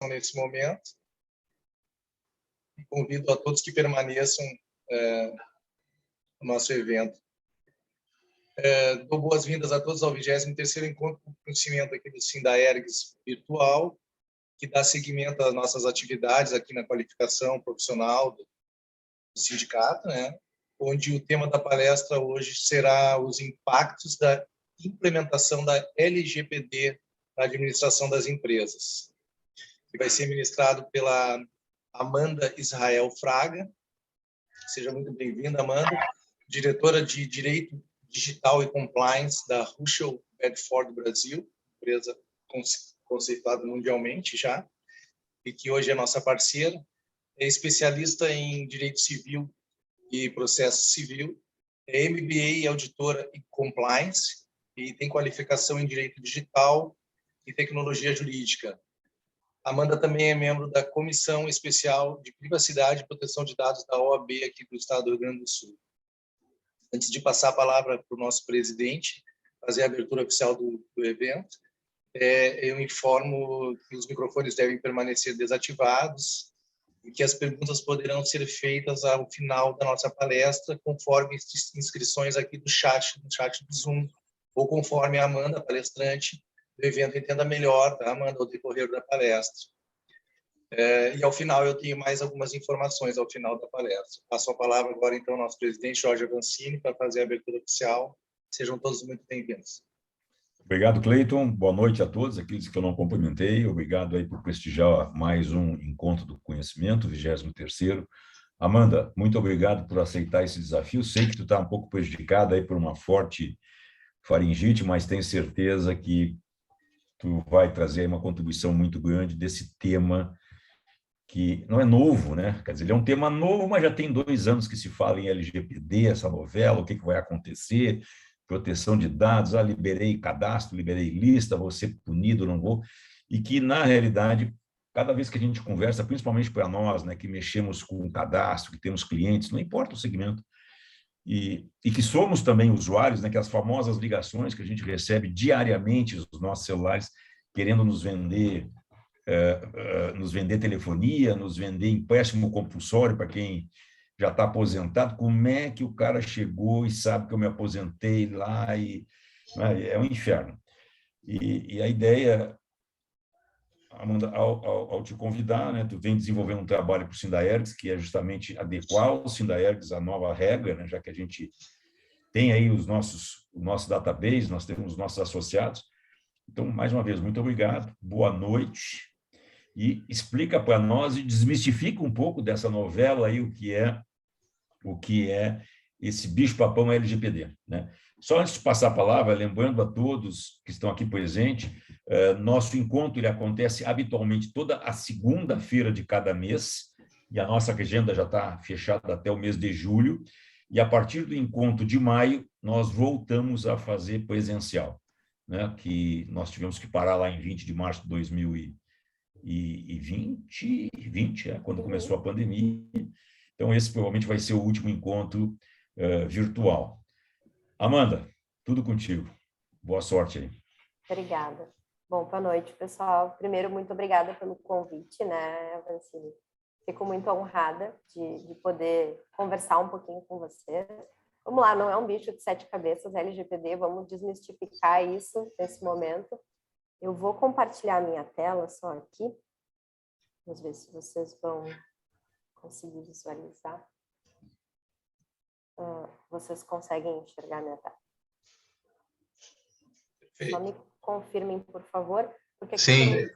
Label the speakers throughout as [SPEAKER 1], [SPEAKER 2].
[SPEAKER 1] nesse momento. E convido a todos que permaneçam no nosso evento. Dou boas-vindas a todos ao 23º Encontro de Conhecimento aqui do Sindaergs virtual, que dá seguimento às nossas atividades aqui na qualificação profissional do sindicato, né? Onde o tema da palestra hoje será os impactos da implementação da LGPD na administração das empresas, que vai ser ministrado pela Amanda Israel Fraga. Seja muito bem-vinda, Amanda, diretora de Direito Digital e Compliance da Russell Bedford Brasil, empresa conceituada mundialmente já, e que hoje é nossa parceira. É especialista em Direito Civil e Processo Civil, é MBA e auditora em Compliance, e tem qualificação em Direito Digital e Tecnologia Jurídica. Amanda também é membro da Comissão Especial de Privacidade e Proteção de Dados da OAB aqui do Estado do Rio Grande do Sul. Antes de passar a palavra para o nosso presidente, fazer a abertura oficial do evento, eu informo que os microfones devem permanecer desativados e que as perguntas poderão ser feitas ao final da nossa palestra, conforme inscrições aqui no chat do Zoom, ou conforme a Amanda, palestrante do evento, entenda melhor, tá, Amanda, ao decorrer da palestra. E ao final eu tenho mais algumas informações ao final da palestra. Passo a palavra agora, então, ao nosso presidente, Jorge Avancini, para fazer a abertura oficial. Sejam todos muito bem-vindos.
[SPEAKER 2] Obrigado, Cleiton. Boa noite a todos, aqueles que eu não cumprimentei. Obrigado aí por prestigiar mais um Encontro do Conhecimento, 23º. Amanda, muito obrigado por aceitar esse desafio. Sei que tu está um pouco prejudicada aí por uma forte faringite, mas tenho certeza que tu vai trazer uma contribuição muito grande desse tema que não é novo, né? Quer dizer, ele é um tema novo, mas já tem 2 anos que se fala em LGPD, essa novela, o que vai acontecer, proteção de dados, liberei cadastro, liberei lista, vou ser punido, não vou, e que, na realidade, cada vez que a gente conversa, principalmente para nós, né, que mexemos com cadastro, que temos clientes, não importa o segmento, e que somos também usuários, né, que as famosas ligações que a gente recebe diariamente nos nossos celulares, querendo nos vender telefonia, nos vender empréstimo compulsório para quem já está aposentado. Como é que o cara chegou e sabe que eu me aposentei lá? É um inferno. E a ideia, Amanda, ao te convidar, né, tu vem desenvolvendo um trabalho para o Sindaergs, que é justamente adequar o Sindaergs à nova regra, né, já que a gente tem aí o nosso database, nós temos os nossos associados. Então, mais uma vez, muito obrigado, boa noite. E explica para nós e desmistifica um pouco dessa novela aí o que é esse bicho-papão LGPD, né? Só antes de passar a palavra, lembrando a todos que estão aqui presentes, nosso encontro ele acontece habitualmente toda a segunda-feira de cada mês, e a nossa agenda já está fechada até o mês de julho, e a partir do encontro de maio, nós voltamos a fazer presencial, né? Que nós tivemos que parar lá em 20 de março de 2020, quando começou a pandemia. Então, esse provavelmente vai ser o último encontro virtual. Amanda, tudo contigo. Boa sorte aí.
[SPEAKER 3] Obrigada. Bom, boa noite, pessoal. Primeiro, muito obrigada pelo convite, né, Avancini? Fico muito honrada de poder conversar um pouquinho com você. Vamos lá, não é um bicho de 7 cabeças, LGPD, vamos desmistificar isso nesse momento. Eu vou compartilhar a minha tela só aqui. Vamos ver se vocês vão conseguir visualizar. Vocês conseguem enxergar a minha tela? Só me confirmem, por favor, porque aqui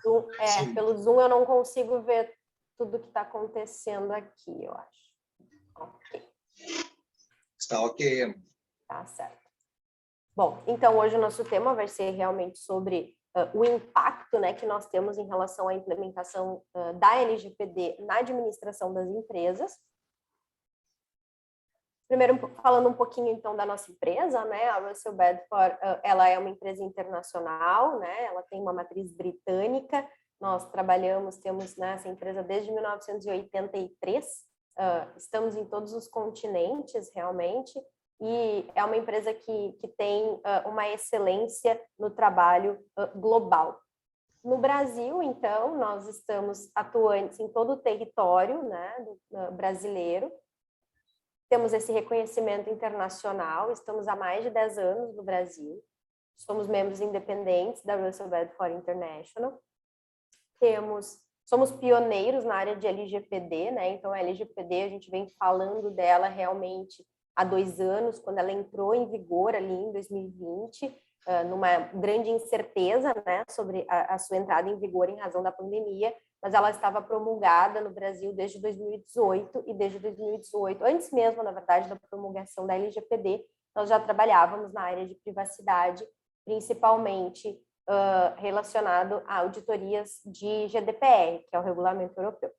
[SPEAKER 3] pelo Zoom eu não consigo ver tudo que está acontecendo aqui, eu acho. Ok.
[SPEAKER 1] Está ok.
[SPEAKER 3] Tá certo. Bom, então hoje o nosso tema vai ser realmente sobre o impacto, né, que nós temos em relação à implementação da LGPD na administração das empresas. Primeiro, falando um pouquinho, então, da nossa empresa, né, a Russell Bedford, ela é uma empresa internacional, né, ela tem uma matriz britânica, nós temos, né, essa empresa desde 1983, estamos em todos os continentes, realmente, e é uma empresa que tem uma excelência no trabalho global. No Brasil, então, nós estamos atuantes em todo o território, né, brasileiro. Temos esse reconhecimento internacional, estamos há mais de 10 anos no Brasil. Somos membros independentes da Russell Bedford International. Somos pioneiros na área de LGPD, né? Então, a LGPD, a gente vem falando dela realmente há 2 anos, quando ela entrou em vigor ali em 2020, numa grande incerteza, né, sobre a sua entrada em vigor em razão da pandemia, mas ela estava promulgada no Brasil desde 2018, e desde 2018, antes mesmo, na verdade, da promulgação da LGPD, nós já trabalhávamos na área de privacidade, principalmente relacionado a auditorias de GDPR, que é o Regulamento Europeu.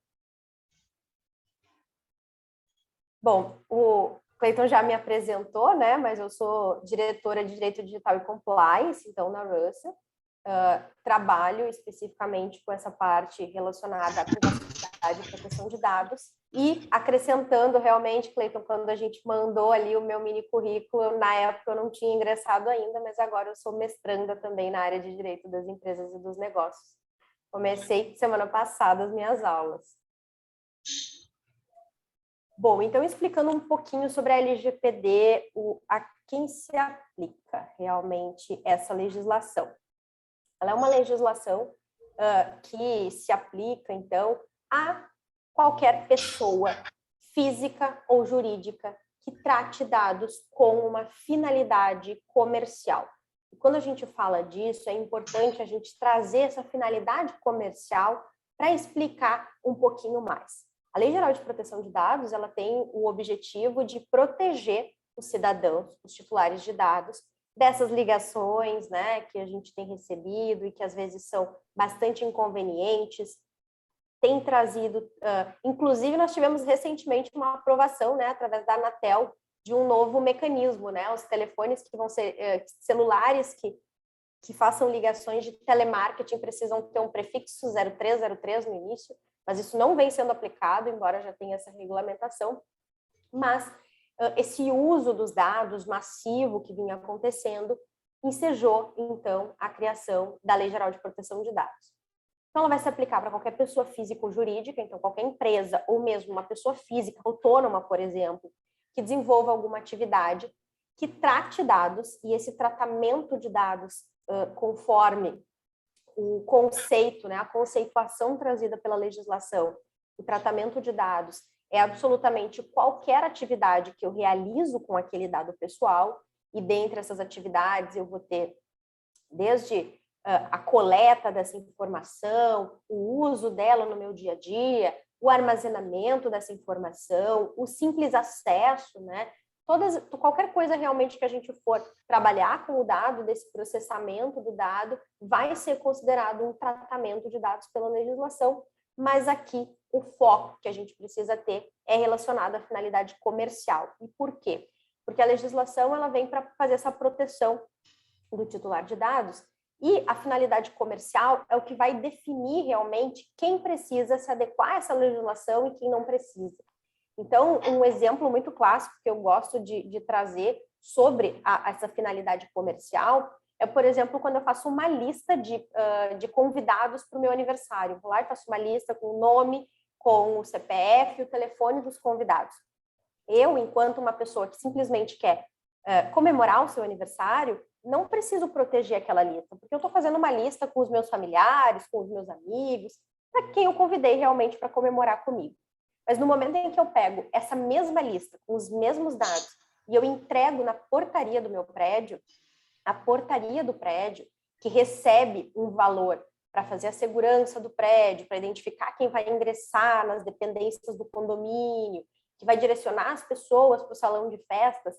[SPEAKER 3] Bom, o Cleiton já me apresentou, né? Mas eu sou diretora de Direito Digital e Compliance, então, na Russell. Trabalho especificamente com essa parte relacionada à privacidade e proteção de dados. E acrescentando realmente, Cleiton, quando a gente mandou ali o meu mini currículo, na época eu não tinha ingressado ainda, mas agora eu sou mestranda também na área de Direito das Empresas e dos Negócios. Comecei semana passada as minhas aulas. Bom, então explicando um pouquinho sobre a LGPD, a quem se aplica realmente essa legislação. Ela é uma legislação que se aplica, então, a qualquer pessoa física ou jurídica que trate dados com uma finalidade comercial. E quando a gente fala disso, é importante a gente trazer essa finalidade comercial para explicar um pouquinho mais. A Lei Geral de Proteção de Dados, ela tem o objetivo de proteger os cidadãos, os titulares de dados, dessas ligações, né, que a gente tem recebido e que às vezes são bastante inconvenientes, tem trazido, inclusive nós tivemos recentemente uma aprovação, né, através da Anatel, de um novo mecanismo, né, os telefones que vão ser, celulares que façam ligações de telemarketing precisam ter um prefixo 0303 no início, mas isso não vem sendo aplicado, embora já tenha essa regulamentação, mas esse uso dos dados massivo que vinha acontecendo ensejou, então, a criação da Lei Geral de Proteção de Dados. Então, ela vai se aplicar para qualquer pessoa física ou jurídica, então qualquer empresa ou mesmo uma pessoa física autônoma, por exemplo, que desenvolva alguma atividade que trate dados, e esse tratamento de dados conforme o conceito, né, a conceituação trazida pela legislação, o tratamento de dados é absolutamente qualquer atividade que eu realizo com aquele dado pessoal, e dentre essas atividades eu vou ter desde a coleta dessa informação, o uso dela no meu dia a dia, o armazenamento dessa informação, o simples acesso, né? Qualquer coisa realmente que a gente for trabalhar com o dado, desse processamento do dado, vai ser considerado um tratamento de dados pela legislação, mas aqui o foco que a gente precisa ter é relacionado à finalidade comercial. E por quê? Porque a legislação ela vem para fazer essa proteção do titular de dados, e a finalidade comercial é o que vai definir realmente quem precisa se adequar a essa legislação e quem não precisa. Então, um exemplo muito clássico que eu gosto de trazer sobre essa finalidade comercial é, por exemplo, quando eu faço uma lista de convidados para o meu aniversário. Vou lá e faço uma lista com o nome, com o CPF e o telefone dos convidados. Eu, enquanto uma pessoa que simplesmente quer comemorar o seu aniversário, não preciso proteger aquela lista, porque eu estou fazendo uma lista com os meus familiares, com os meus amigos, para quem eu convidei realmente para comemorar comigo. Mas no momento em que eu pego essa mesma lista, com os mesmos dados, e eu entrego na portaria do meu prédio, a portaria do prédio, que recebe um valor para fazer a segurança do prédio, para identificar quem vai ingressar nas dependências do condomínio, que vai direcionar as pessoas para o salão de festas,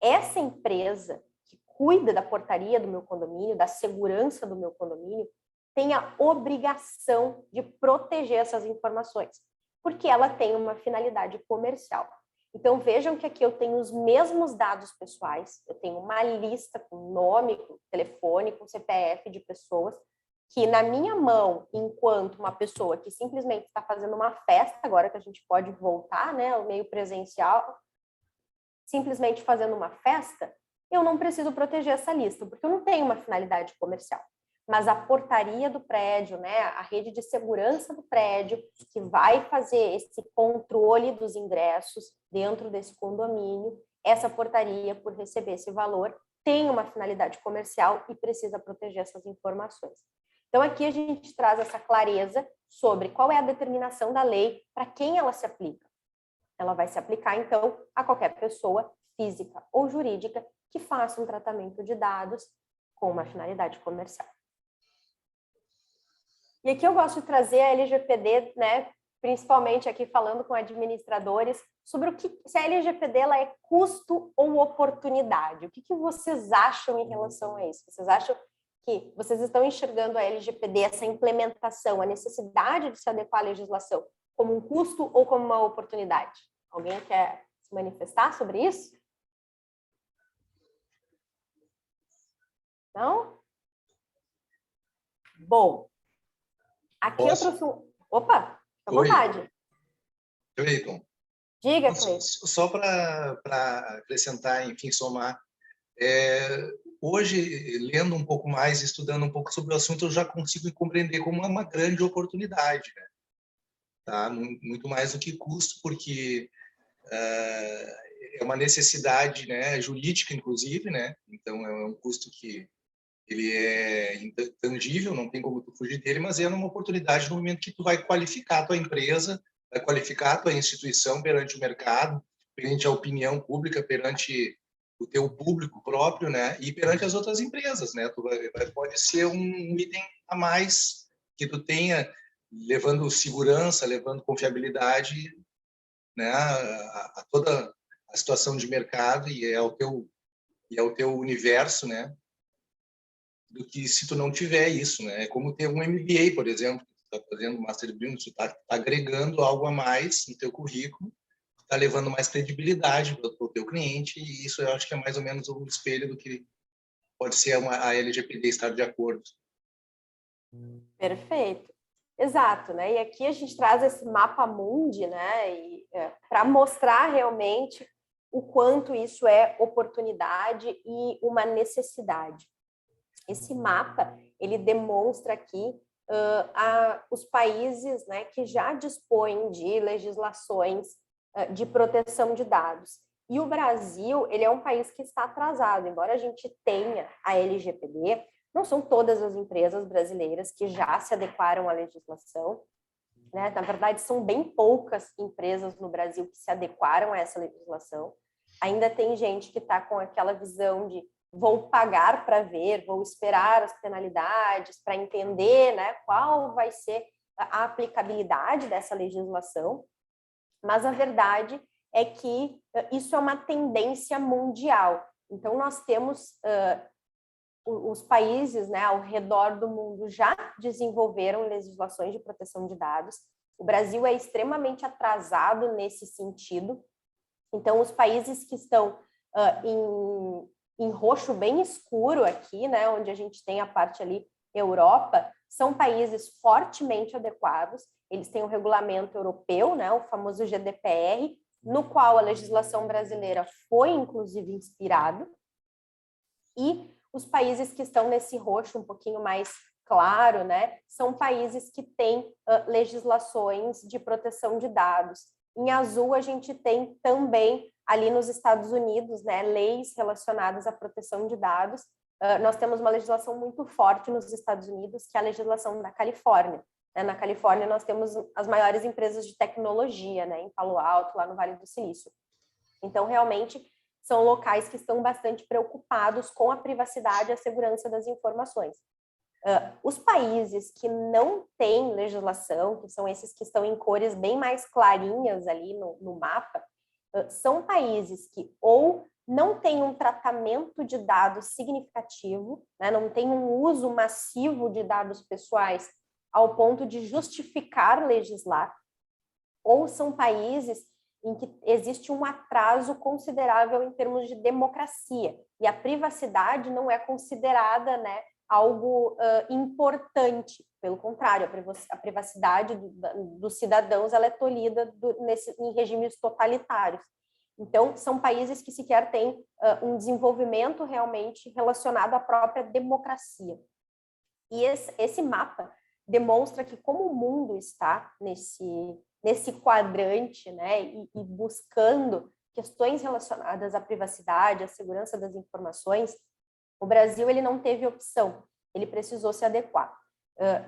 [SPEAKER 3] essa empresa que cuida da portaria do meu condomínio, da segurança do meu condomínio, tem a obrigação de proteger essas informações, porque ela tem uma finalidade comercial. Então, vejam que aqui eu tenho os mesmos dados pessoais, eu tenho uma lista com nome, com telefone, com CPF de pessoas, que na minha mão, enquanto uma pessoa que simplesmente está fazendo uma festa, agora que a gente pode voltar, né, ao meio presencial, simplesmente fazendo uma festa, eu não preciso proteger essa lista, porque eu não tenho uma finalidade comercial. mas a portaria do prédio, né, a rede de segurança do prédio, que vai fazer esse controle dos ingressos dentro desse condomínio, essa portaria, por receber esse valor, tem uma finalidade comercial e precisa proteger essas informações. Então, aqui a gente traz essa clareza sobre qual é a determinação da lei, para quem ela se aplica. Ela vai se aplicar, então, a qualquer pessoa física ou jurídica que faça um tratamento de dados com uma finalidade comercial. E aqui eu gosto de trazer a LGPD, né, principalmente aqui falando com administradores, sobre o que se a LGPD ela é custo ou oportunidade. O que vocês acham em relação a isso? Vocês acham que vocês estão enxergando a LGPD, essa implementação, a necessidade de se adequar à legislação, como um custo ou como uma oportunidade? Alguém quer se manifestar sobre isso? Não? Bom, aqui
[SPEAKER 1] Posso?
[SPEAKER 3] eu trouxe um... Opa, fica à vontade.
[SPEAKER 1] Cleiton.
[SPEAKER 3] Diga, Cleiton.
[SPEAKER 1] Só para acrescentar, enfim, somar. Hoje, lendo um pouco mais, estudando um pouco sobre o assunto, eu já consigo compreender como uma grande oportunidade, né? Tá? Muito mais do que custo, porque é uma necessidade, né, jurídica, inclusive, né? Então, é um custo que ele é intangível, não tem como tu fugir dele, mas é uma oportunidade no momento que tu vai qualificar a tua empresa, vai qualificar a tua instituição perante o mercado, perante a opinião pública, perante o teu público próprio, né? E perante as outras empresas, né? Pode ser um item a mais que tu tenha, levando segurança, levando confiabilidade, né? A toda a situação de mercado e é o teu universo, né? Do que se tu não tiver isso, né? É como ter um MBA, por exemplo, tu está fazendo Master of Business, tu está agregando algo a mais no teu currículo, está levando mais credibilidade para o teu cliente, e isso eu acho que é mais ou menos um espelho do que pode ser a LGPD estar de acordo.
[SPEAKER 3] Perfeito. Exato, né? E aqui a gente traz esse mapa mundi, né? Para mostrar realmente o quanto isso é oportunidade e uma necessidade. Esse mapa, ele demonstra aqui os países, né, que já dispõem de legislações de proteção de dados. E o Brasil, ele é um país que está atrasado, embora a gente tenha a LGPD, não são todas as empresas brasileiras que já se adequaram à legislação, né? Na verdade, são bem poucas empresas no Brasil que se adequaram a essa legislação. Ainda tem gente que está com aquela visão de vou pagar para ver, vou esperar as penalidades para entender, né, qual vai ser a aplicabilidade dessa legislação, mas a verdade é que isso é uma tendência mundial. Então, nós temos os países, né, ao redor do mundo já desenvolveram legislações de proteção de dados. O Brasil é extremamente atrasado nesse sentido. Então, os países que estão em roxo bem escuro aqui, né, onde a gente tem a parte ali Europa, são países fortemente adequados. Eles têm um regulamento europeu, né, o famoso GDPR, no qual a legislação brasileira foi, inclusive, inspirada. E os países que estão nesse roxo um pouquinho mais claro, né, são países que têm legislações de proteção de dados. Em azul, a gente tem também, ali nos Estados Unidos, né, leis relacionadas à proteção de dados. Nós temos uma legislação muito forte nos Estados Unidos, que é a legislação da Califórnia. Na Califórnia, nós temos as maiores empresas de tecnologia, né, em Palo Alto, lá no Vale do Silício. Então, realmente, são locais que estão bastante preocupados com a privacidade e a segurança das informações. Os países que não têm legislação, que são esses que estão em cores bem mais clarinhas ali no mapa, são países que ou não têm um tratamento de dados significativo, né, não tem um uso massivo de dados pessoais ao ponto de justificar legislar, ou são países em que existe um atraso considerável em termos de democracia, e a privacidade não é considerada, né, algo importante. Pelo contrário, a privacidade dos cidadãos ela é tolhida em regimes totalitários. Então, são países que sequer têm um desenvolvimento realmente relacionado à própria democracia. E esse mapa demonstra que como o mundo está nesse quadrante, né, e buscando questões relacionadas à privacidade, à segurança das informações, o Brasil ele não teve opção, ele precisou se adequar.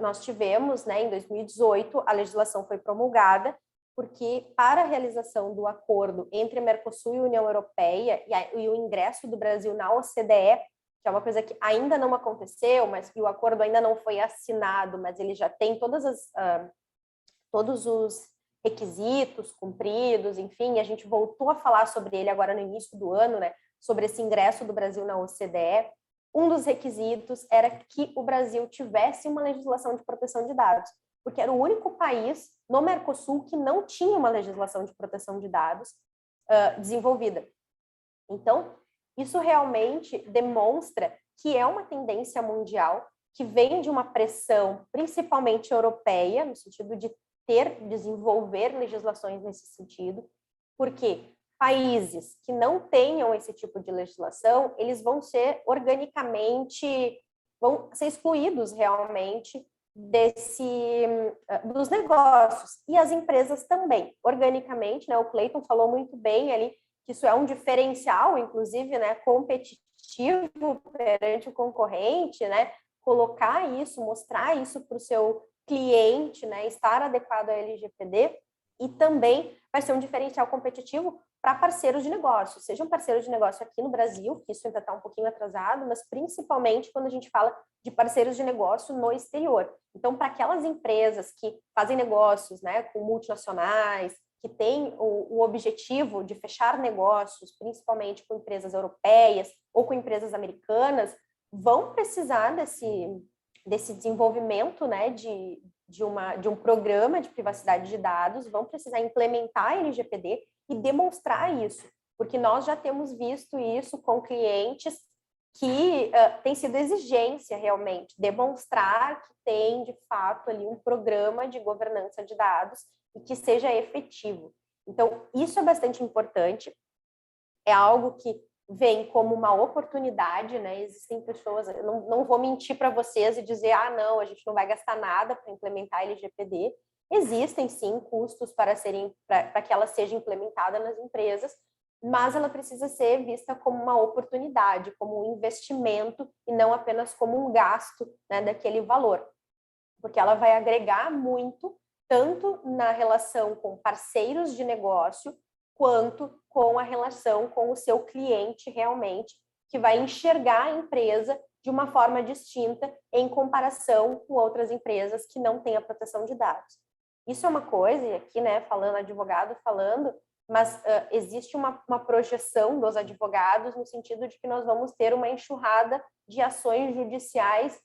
[SPEAKER 3] Nós tivemos, né, em 2018, a legislação foi promulgada, porque para a realização do acordo entre Mercosul e União Europeia e o ingresso do Brasil na OCDE, que é uma coisa que ainda não aconteceu, mas que o acordo ainda não foi assinado, mas ele já tem todos os requisitos cumpridos, enfim, a gente voltou a falar sobre ele agora no início do ano, né, sobre esse ingresso do Brasil na OCDE. Um dos requisitos era que o Brasil tivesse uma legislação de proteção de dados, porque era o único país no Mercosul que não tinha uma legislação de proteção de dados desenvolvida. Então, isso realmente demonstra que é uma tendência mundial que vem de uma pressão, principalmente europeia, no sentido de desenvolver legislações nesse sentido, porque países que não tenham esse tipo de legislação, eles vão ser organicamente, vão ser excluídos realmente dos negócios, e as empresas também, organicamente, né? O Clayton falou muito bem ali, que isso é um diferencial, inclusive, né, competitivo perante o concorrente, né? Colocar isso, mostrar isso para o seu cliente, né, estar adequado à LGPD, e também vai ser um diferencial competitivo para parceiros de negócio, sejam parceiros de negócio aqui no Brasil, que isso ainda está um pouquinho atrasado, mas principalmente quando a gente fala de parceiros de negócio no exterior. Então, para aquelas empresas que fazem negócios, né, com multinacionais, que têm o objetivo de fechar negócios, principalmente com empresas europeias ou com empresas americanas, vão precisar desse desenvolvimento, né, de um programa de privacidade de dados, vão precisar implementar a LGPD e demonstrar isso, porque nós já temos visto isso com clientes que tem sido exigência realmente, demonstrar que tem, de fato, ali um programa de governança de dados e que seja efetivo. Então, isso é bastante importante, é algo que vem como uma oportunidade, né? Existem pessoas, eu não vou mentir para vocês e dizer, não, a gente não vai gastar nada para implementar a LGPD. Existem, sim, custos para que ela seja implementada nas empresas, mas ela precisa ser vista como uma oportunidade, como um investimento e não apenas como um gasto, né, daquele valor, porque ela vai agregar muito, tanto na relação com parceiros de negócio, quanto com a relação com o seu cliente realmente, que vai enxergar a empresa de uma forma distinta em comparação com outras empresas que não têm a proteção de dados. Isso é uma coisa, e aqui, né, advogado falando, mas existe uma projeção dos advogados no sentido de que nós vamos ter uma enxurrada de ações judiciais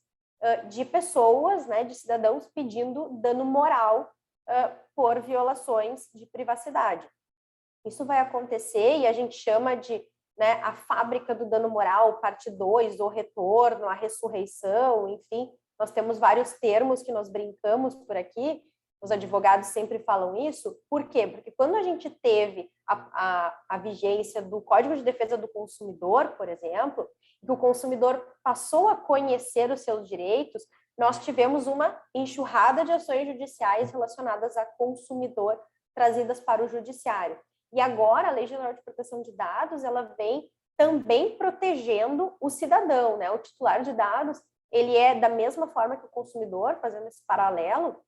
[SPEAKER 3] de pessoas, né, de cidadãos pedindo dano moral por violações de privacidade. Isso vai acontecer e a gente chama de, né, a fábrica do dano moral, parte 2, o retorno, a ressurreição, enfim, nós temos vários termos que nós brincamos por aqui, os advogados sempre falam isso. Por quê? Porque quando a gente teve a vigência do Código de Defesa do Consumidor, por exemplo, que o consumidor passou a conhecer os seus direitos, nós tivemos uma enxurrada de ações judiciais relacionadas a consumidor trazidas para o judiciário. E agora a Lei Geral de Proteção de Dados, ela vem também protegendo o cidadão, né? O titular de dados, ele é da mesma forma que o consumidor, fazendo esse paralelo,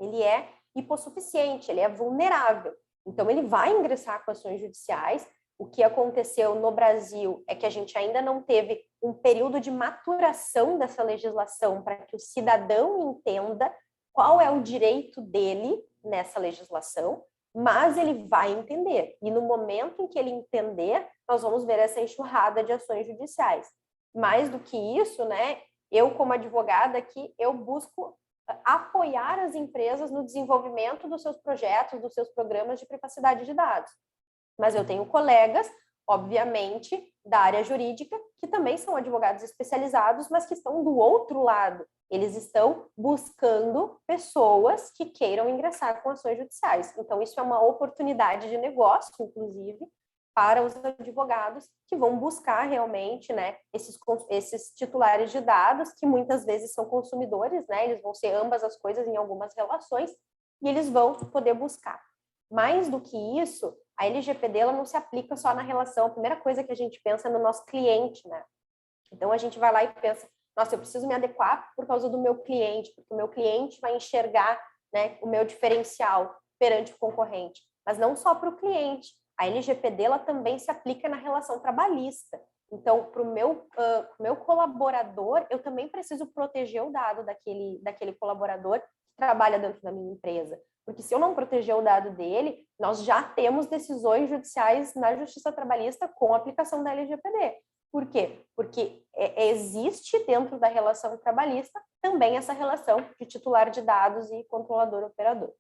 [SPEAKER 3] ele é hipossuficiente, ele é vulnerável. Então, ele vai ingressar com ações judiciais. O que aconteceu no Brasil é que a gente ainda não teve um período de maturação dessa legislação para que o cidadão entenda qual é o direito dele nessa legislação, mas ele vai entender. E no momento em que ele entender, nós vamos ver essa enxurrada de ações judiciais. Mais do que isso, né, eu como advogada aqui, eu busco apoiar as empresas no desenvolvimento dos seus projetos, dos seus programas de privacidade de dados. Mas eu tenho colegas, obviamente, da área jurídica, que também são advogados especializados, mas que estão do outro lado. Eles estão buscando pessoas que queiram ingressar com ações judiciais. Então, isso é uma oportunidade de negócio, inclusive, para os advogados que vão buscar realmente, né, esses titulares de dados, que muitas vezes são consumidores, né, eles vão ser ambas as coisas em algumas relações, e eles vão poder buscar. Mais do que isso, a LGPD ela não se aplica só na relação, a primeira coisa que a gente pensa é no nosso cliente, né? Então, a gente vai lá e pensa, nossa, eu preciso me adequar por causa do meu cliente, porque o meu cliente vai enxergar, né, o meu diferencial perante o concorrente. Mas não só para o cliente. A LGPD ela também se aplica na relação trabalhista. Então, para o meu colaborador, eu também preciso proteger o dado daquele colaborador que trabalha dentro da minha empresa. Porque se eu não proteger o dado dele, nós já temos decisões judiciais na Justiça Trabalhista com a aplicação da LGPD. Por quê? Porque existe dentro da relação trabalhista também essa relação de titular de dados e controlador-operador.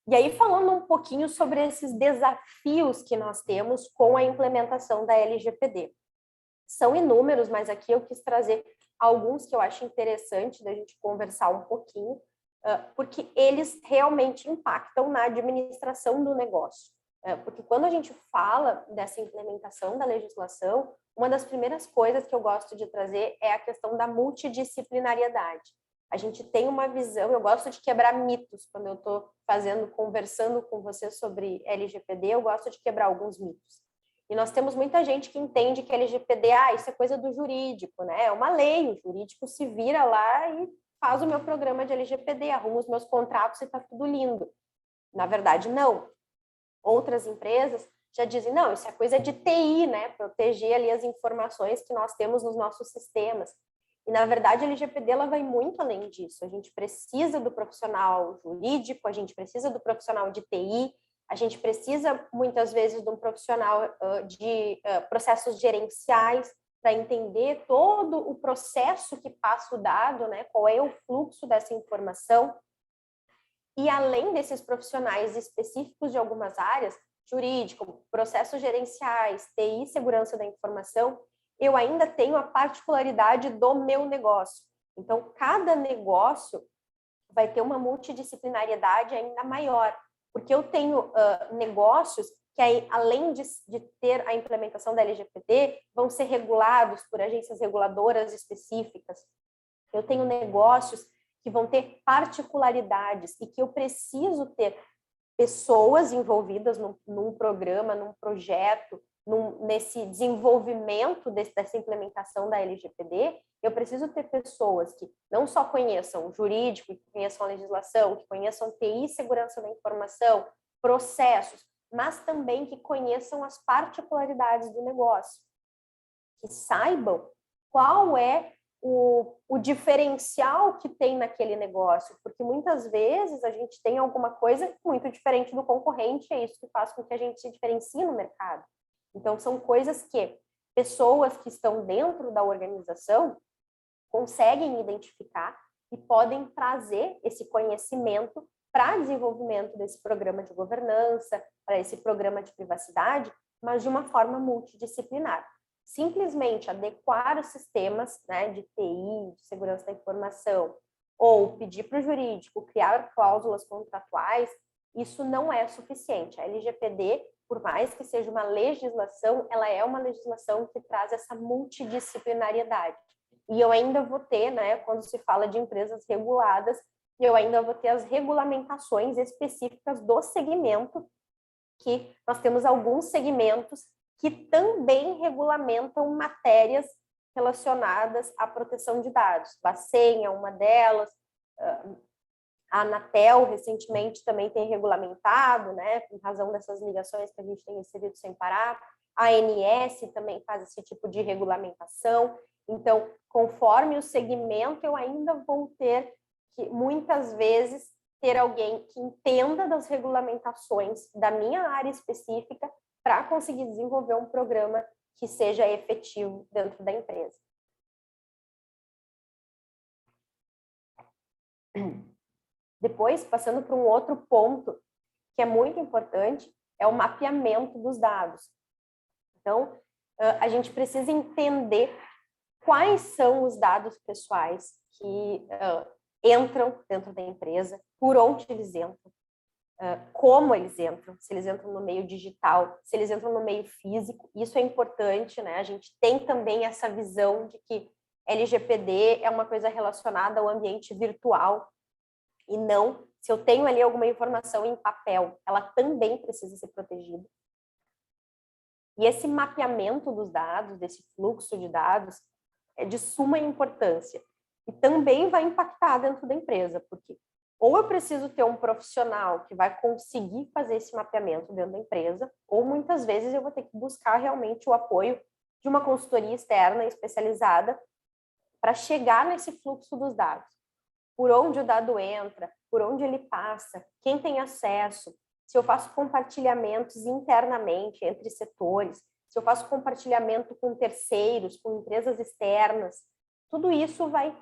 [SPEAKER 3] E aí, falando um pouquinho sobre esses desafios que nós temos com a implementação da LGPD. São inúmeros, mas aqui eu quis trazer alguns que eu acho interessante da gente conversar um pouquinho, porque eles realmente impactam na administração do negócio. Porque quando a gente fala dessa implementação da legislação, uma das primeiras coisas que eu gosto de trazer é a questão da multidisciplinariedade. A gente tem uma visão, eu gosto de quebrar mitos quando eu estou conversando com você sobre LGPD, eu gosto de quebrar alguns mitos. E nós temos muita gente que entende que LGPD, isso é coisa do jurídico, né? É uma lei, o jurídico se vira lá e faz o meu programa de LGPD, arruma os meus contratos e está tudo lindo. Na verdade, não. Outras empresas já dizem, não, isso é coisa de TI, né? Proteger ali as informações que nós temos nos nossos sistemas. E, na verdade, a LGPD ela vai muito além disso. A gente precisa do profissional jurídico, a gente precisa do profissional de TI, a gente precisa, muitas vezes, de um profissional de processos gerenciais para entender todo o processo que passa o dado, né? Qual é o fluxo dessa informação. E, além desses profissionais específicos de algumas áreas, jurídico, processos gerenciais, TI, segurança da informação, eu ainda tenho a particularidade do meu negócio. Então, cada negócio vai ter uma multidisciplinariedade ainda maior, porque eu tenho negócios que, aí, além de ter a implementação da LGPD, vão ser regulados por agências reguladoras específicas. Eu tenho negócios que vão ter particularidades e que eu preciso ter pessoas envolvidas num programa, num projeto, nesse desenvolvimento dessa implementação da LGPD. Eu preciso ter pessoas que não só conheçam o jurídico, que conheçam a legislação, que conheçam TI, segurança da informação, processos, mas também que conheçam as particularidades do negócio, que saibam qual é o diferencial que tem naquele negócio, porque muitas vezes a gente tem alguma coisa muito diferente do concorrente, é isso que faz com que a gente se diferencie no mercado. Então, são coisas que pessoas que estão dentro da organização conseguem identificar e podem trazer esse conhecimento para desenvolvimento desse programa de governança, para esse programa de privacidade, mas de uma forma multidisciplinar. Simplesmente adequar os sistemas, né, de TI, de segurança da informação, ou pedir para o jurídico criar cláusulas contratuais, isso não é suficiente. A LGPD, por mais que seja uma legislação, ela é uma legislação que traz essa multidisciplinariedade. E eu ainda vou ter, né, quando se fala de empresas reguladas, eu ainda vou ter as regulamentações específicas do segmento, que nós temos alguns segmentos que também regulamentam matérias relacionadas à proteção de dados. Bacen é uma delas, a Anatel recentemente também tem regulamentado, né, em razão dessas ligações que a gente tem recebido sem parar. A ANS também faz esse tipo de regulamentação. Então, conforme o segmento, eu ainda vou ter que, muitas vezes, ter alguém que entenda das regulamentações da minha área específica para conseguir desenvolver um programa que seja efetivo dentro da empresa. Depois, passando para um outro ponto que é muito importante, é o mapeamento dos dados. Então, a gente precisa entender quais são os dados pessoais que entram dentro da empresa, por onde eles entram, como eles entram, se eles entram no meio digital, se eles entram no meio físico. Isso é importante, né? A gente tem também essa visão de que LGPD é uma coisa relacionada ao ambiente virtual e não, se eu tenho ali alguma informação em papel, ela também precisa ser protegida. E esse mapeamento dos dados, desse fluxo de dados, é de suma importância. E também vai impactar dentro da empresa, porque ou eu preciso ter um profissional que vai conseguir fazer esse mapeamento dentro da empresa, ou muitas vezes eu vou ter que buscar realmente o apoio de uma consultoria externa especializada para chegar nesse fluxo dos dados. Por onde o dado entra, por onde ele passa, quem tem acesso, se eu faço compartilhamentos internamente entre setores, se eu faço compartilhamento com terceiros, com empresas externas, tudo isso vai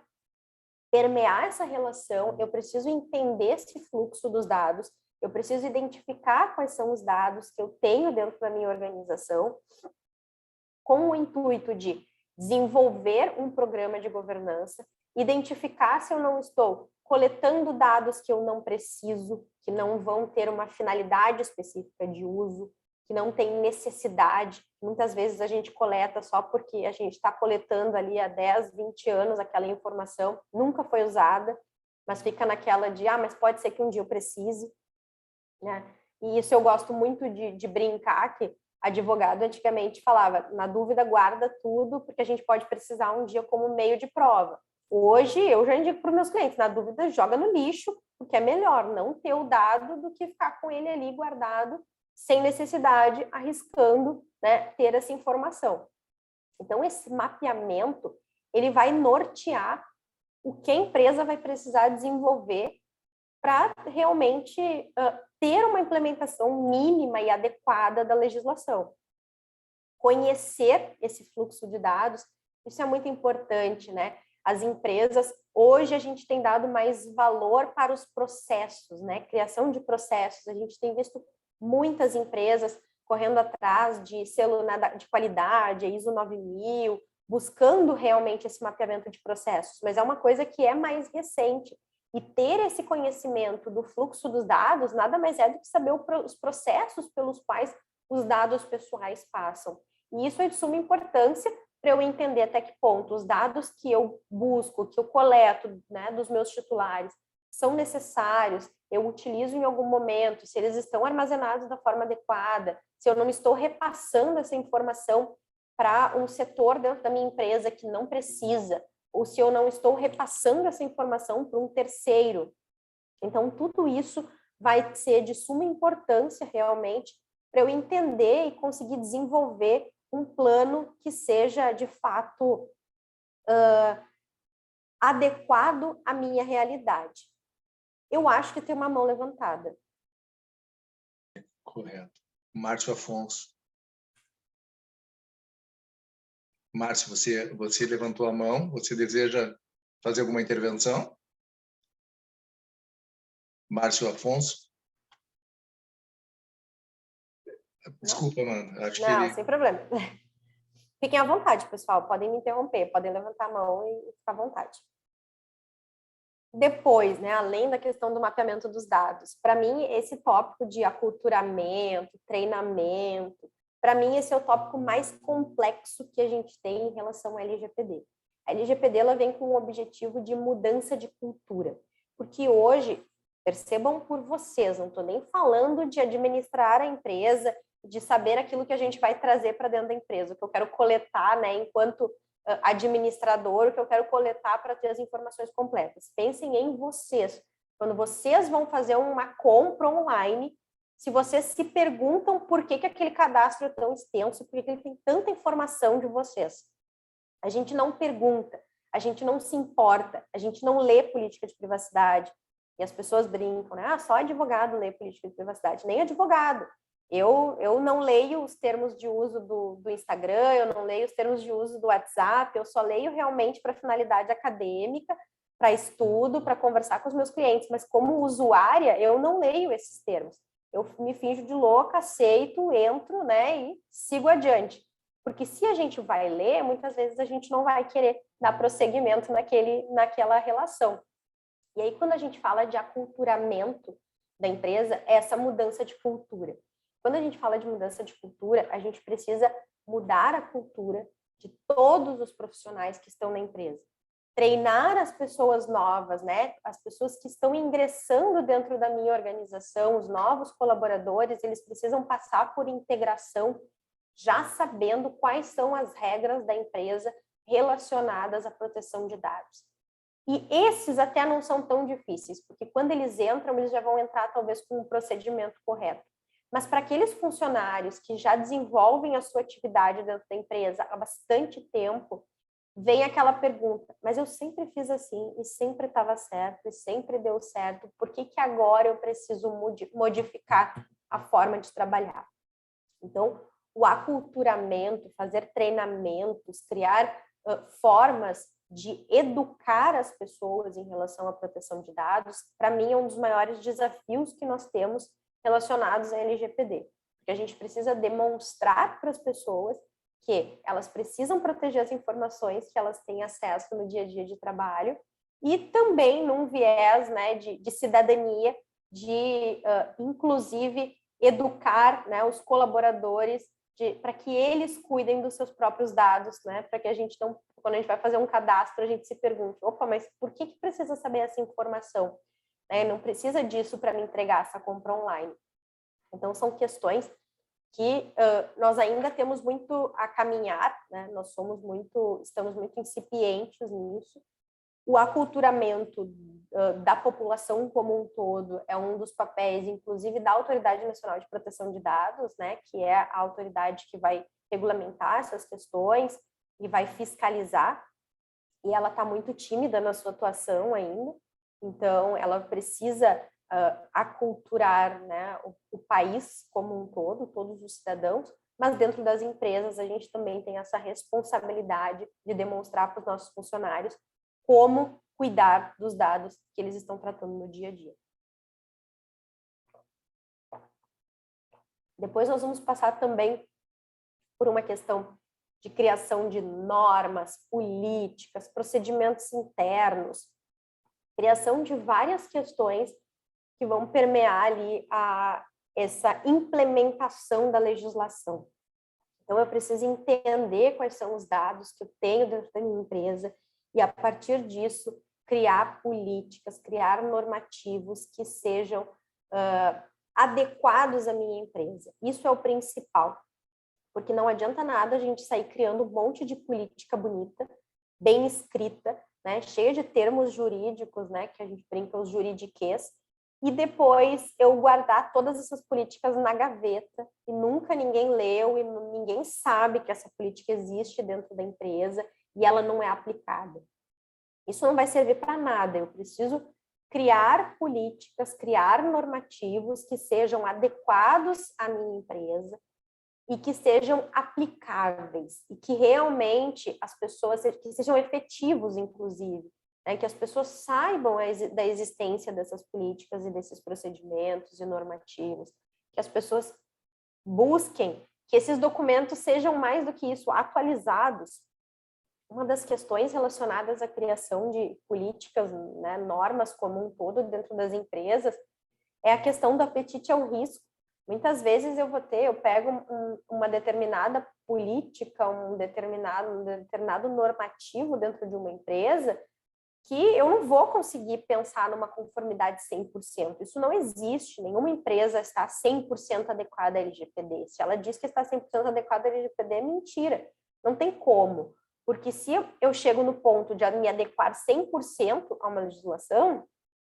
[SPEAKER 3] permear essa relação. Eu preciso entender esse fluxo dos dados, eu preciso identificar quais são os dados que eu tenho dentro da minha organização, com o intuito de desenvolver um programa de governança, identificar se eu não estou coletando dados que eu não preciso, que não vão ter uma finalidade específica de uso, que não tem necessidade. Muitas vezes a gente coleta só porque a gente está coletando ali há 10, 20 anos aquela informação, nunca foi usada, mas fica naquela de, mas pode ser que um dia eu precise, né? E isso eu gosto muito de brincar, que advogado antigamente falava, na dúvida guarda tudo, porque a gente pode precisar um dia como meio de prova. Hoje, eu já indico para os meus clientes, na dúvida, joga no lixo, porque é melhor não ter o dado do que ficar com ele ali guardado, sem necessidade, arriscando, né, ter essa informação. Então, esse mapeamento, ele vai nortear o que a empresa vai precisar desenvolver para realmente ter uma implementação mínima e adequada da legislação. Conhecer esse fluxo de dados, isso é muito importante, né? As empresas, hoje a gente tem dado mais valor para os processos, né? Criação de processos. A gente tem visto muitas empresas correndo atrás de selo de qualidade, ISO 9000, buscando realmente esse mapeamento de processos, mas é uma coisa que é mais recente. E ter esse conhecimento do fluxo dos dados nada mais é do que saber os processos pelos quais os dados pessoais passam. E isso é de suma importância para eu entender até que ponto os dados que eu busco, que eu coleto, né, dos meus titulares, são necessários, eu utilizo em algum momento, se eles estão armazenados da forma adequada, se eu não estou repassando essa informação para um setor dentro da minha empresa que não precisa, ou se eu não estou repassando essa informação para um terceiro. Então, tudo isso vai ser de suma importância realmente para eu entender e conseguir desenvolver um plano que seja, de fato, adequado à minha realidade. Eu acho que tem uma mão levantada.
[SPEAKER 1] Correto. Márcio Afonso. Márcio, você levantou a mão. Você deseja fazer alguma intervenção? Márcio Afonso? Desculpa, mano. Acho
[SPEAKER 3] Não,
[SPEAKER 1] que...
[SPEAKER 3] sem problema. Fiquem à vontade, pessoal. Podem me interromper, podem levantar a mão e ficar à vontade. Depois, né, além da questão do mapeamento dos dados, para mim, esse tópico de aculturamento, treinamento, para mim, esse é o tópico mais complexo que a gente tem em relação ao LGPD. A LGPD ela vem com o objetivo de mudança de cultura, porque hoje, percebam por vocês, não estou nem falando de administrar a empresa, de saber aquilo que a gente vai trazer para dentro da empresa, o que eu quero coletar, né, enquanto administrador, o que eu quero coletar para ter as informações completas. Pensem em vocês. Quando vocês vão fazer uma compra online, se vocês se perguntam por que aquele cadastro é tão extenso, por que ele tem tanta informação de vocês. A gente não pergunta, a gente não se importa, a gente não lê política de privacidade. E as pessoas brincam, né? Só advogado lê política de privacidade. Nem advogado. Eu não leio os termos de uso do Instagram, eu não leio os termos de uso do WhatsApp, eu só leio realmente para finalidade acadêmica, para estudo, para conversar com os meus clientes, mas como usuária, eu não leio esses termos. Eu me finjo de louca, aceito, entro, né, e sigo adiante. Porque se a gente vai ler, muitas vezes a gente não vai querer dar prosseguimento naquela relação. E aí, quando a gente fala de aculturamento da empresa é essa mudança de cultura. Quando a gente fala de mudança de cultura, a gente precisa mudar a cultura de todos os profissionais que estão na empresa. Treinar as pessoas novas, né? As pessoas que estão ingressando dentro da minha organização, os novos colaboradores, eles precisam passar por integração, já sabendo quais são as regras da empresa relacionadas à proteção de dados. E esses até não são tão difíceis, porque quando eles entram, eles já vão entrar talvez com um procedimento correto. Mas para aqueles funcionários que já desenvolvem a sua atividade dentro da empresa há bastante tempo, vem aquela pergunta, mas eu sempre fiz assim, e sempre estava certo, e sempre deu certo, por que que agora eu preciso modificar a forma de trabalhar? Então, o aculturamento, fazer treinamentos, criar formas de educar as pessoas em relação à proteção de dados, para mim é um dos maiores desafios que nós temos relacionados à LGPD, porque a gente precisa demonstrar para as pessoas que elas precisam proteger as informações que elas têm acesso no dia a dia de trabalho e também num viés, né, de cidadania, de inclusive educar, né, os colaboradores para que eles cuidem dos seus próprios dados, né, para que a gente não, quando a gente vai fazer um cadastro, a gente se pergunte, opa, mas por que precisa saber essa informação? Não precisa disso para me entregar essa compra online. Então, são questões que nós ainda temos muito a caminhar, né? Nós estamos muito incipientes nisso. O aculturamento da população como um todo é um dos papéis, inclusive, da Autoridade Nacional de Proteção de Dados, né? Que é a autoridade que vai regulamentar essas questões e vai fiscalizar, e ela está muito tímida na sua atuação ainda, então ela precisa aculturar, né, o país como um todo, todos os cidadãos, mas dentro das empresas a gente também tem essa responsabilidade de demonstrar para os nossos funcionários como cuidar dos dados que eles estão tratando no dia a dia. Depois nós vamos passar também por uma questão de criação de normas, políticas, procedimentos internos, criação de várias questões que vão permear ali essa implementação da legislação. Então, eu preciso entender quais são os dados que eu tenho dentro da minha empresa e, a partir disso, criar políticas, criar normativos que sejam adequados à minha empresa. Isso é o principal, porque não adianta nada a gente sair criando um monte de política bonita, bem escrita, né, cheia de termos jurídicos, né, que a gente brinca, os juridiquês, e depois eu guardar todas essas políticas na gaveta e nunca ninguém leu e ninguém sabe que essa política existe dentro da empresa e ela não é aplicada. Isso não vai servir para nada. Eu preciso criar políticas, criar normativos que sejam adequados à minha empresa e que sejam aplicáveis e que realmente as pessoas, que sejam efetivos, inclusive, né, que as pessoas saibam da existência dessas políticas e desses procedimentos e normativos, que as pessoas busquem que esses documentos sejam mais do que isso, atualizados. Uma das questões relacionadas à criação de políticas, né, normas como um todo dentro das empresas, é a questão do apetite ao risco. Muitas vezes eu pego uma determinada política, um determinado normativo dentro de uma empresa que eu não vou conseguir pensar numa conformidade 100%. Isso não existe. Nenhuma empresa está 100% adequada à LGPD. Se ela diz que está 100% adequada à LGPD, é mentira. Não tem como. Porque se eu chego no ponto de me adequar 100% a uma legislação,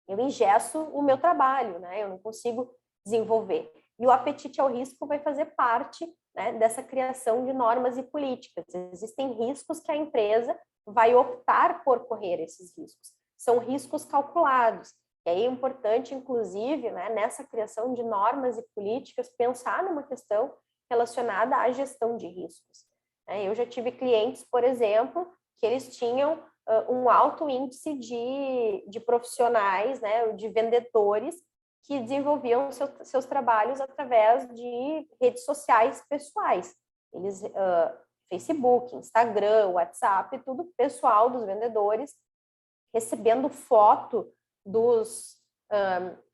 [SPEAKER 3] eu engesso o meu trabalho, né? Eu não consigo desenvolver. E o apetite ao risco vai fazer parte, né, dessa criação de normas e políticas. Existem riscos que a empresa vai optar por correr esses riscos. São riscos calculados. E aí é importante, inclusive, né, nessa criação de normas e políticas, pensar numa questão relacionada à gestão de riscos. Eu já tive clientes, por exemplo, que eles tinham um alto índice de profissionais, né, de vendedores, que desenvolviam seus trabalhos através de redes sociais pessoais. Eles, Facebook, Instagram, WhatsApp, tudo pessoal dos vendedores, recebendo foto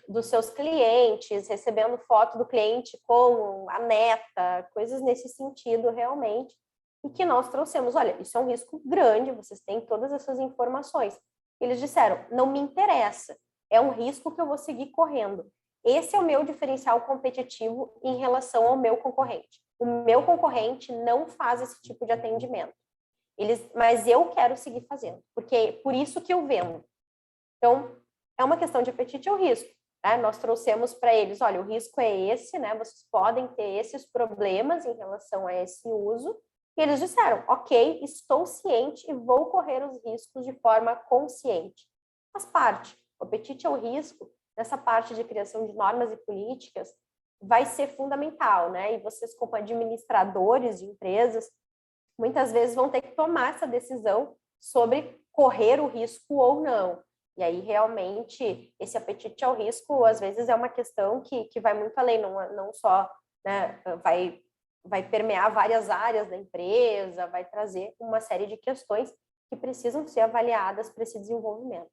[SPEAKER 3] dos seus clientes, recebendo foto do cliente com a neta, coisas nesse sentido realmente, e que nós trouxemos, olha, isso é um risco grande, vocês têm todas essas informações. Eles disseram, não me interessa, é um risco que eu vou seguir correndo. Esse é o meu diferencial competitivo em relação ao meu concorrente. O meu concorrente não faz esse tipo de atendimento. Mas eu quero seguir fazendo, porque é por isso que eu vendo. Então, é uma questão de apetite ao risco. Né? Nós trouxemos para eles, olha, o risco é esse, né? Vocês podem ter esses problemas em relação a esse uso. E eles disseram, ok, estou ciente e vou correr os riscos de forma consciente. Faz parte. O apetite ao risco, nessa parte de criação de normas e políticas, vai ser fundamental, né? E vocês, como administradores de empresas, muitas vezes vão ter que tomar essa decisão sobre correr o risco ou não. E aí, realmente, esse apetite ao risco, às vezes, é uma questão que vai muito além, não só, né, vai permear várias áreas da empresa, vai trazer uma série de questões que precisam ser avaliadas para esse desenvolvimento.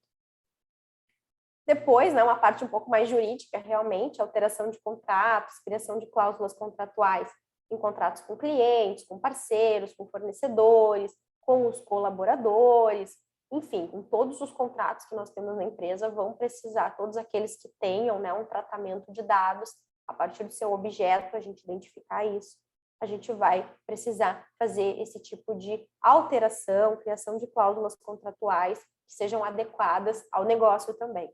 [SPEAKER 3] Depois, né, uma parte um pouco mais jurídica, realmente, alteração de contratos, criação de cláusulas contratuais em contratos com clientes, com parceiros, com fornecedores, com os colaboradores, enfim, com todos os contratos que nós temos na empresa vão precisar, todos aqueles que tenham, né, um tratamento de dados, a partir do seu objeto, a gente identificar isso, a gente vai precisar fazer esse tipo de alteração, criação de cláusulas contratuais que sejam adequadas ao negócio também.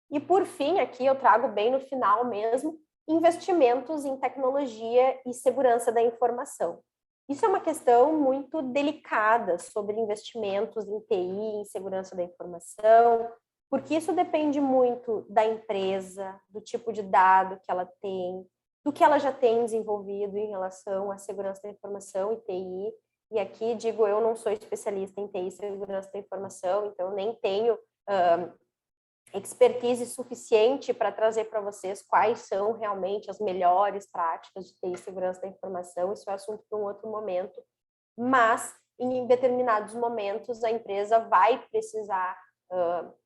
[SPEAKER 3] E, por fim, aqui eu trago bem no final mesmo, investimentos em tecnologia e segurança da informação. Isso é uma questão muito delicada sobre investimentos em TI, em segurança da informação, porque isso depende muito da empresa, do tipo de dado que ela tem, do que ela já tem desenvolvido em relação à segurança da informação e TI. E aqui, digo, eu não sou especialista em TI e segurança da informação, então nem tenho expertise suficiente para trazer para vocês quais são realmente as melhores práticas de TI e segurança da informação. Isso é assunto para um outro momento, mas em determinados momentos a empresa vai precisar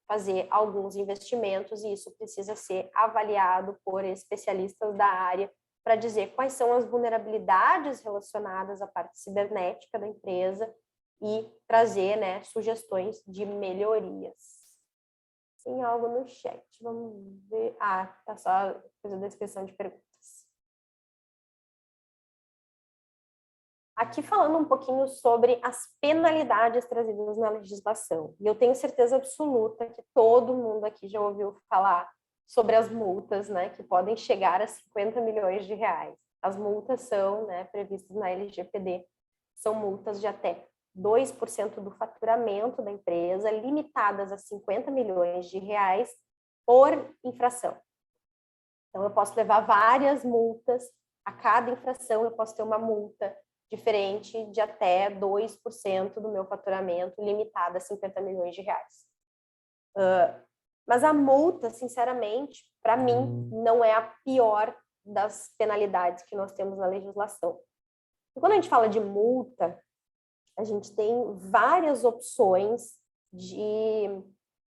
[SPEAKER 3] fazer alguns investimentos e isso precisa ser avaliado por especialistas da área para dizer quais são as vulnerabilidades relacionadas à parte cibernética da empresa e trazer, né, sugestões de melhorias. Tem algo no chat, vamos ver. Ah, tá só coisa da descrição de perguntas. Aqui falando um pouquinho sobre as penalidades trazidas na legislação. E eu tenho certeza absoluta que todo mundo aqui já ouviu falar sobre as multas, né, que podem chegar a 50 milhões de reais. As multas são, né, previstas na LGPD, são multas de até 2% do faturamento da empresa, limitadas a 50 milhões de reais por infração. Então, eu posso levar várias multas, a cada infração eu posso ter uma multa diferente de até 2% do meu faturamento, limitada a 50 milhões de reais. Mas a multa, sinceramente, para mim, não é a pior das penalidades que nós temos na legislação. E quando a gente fala de multa, a gente tem várias opções de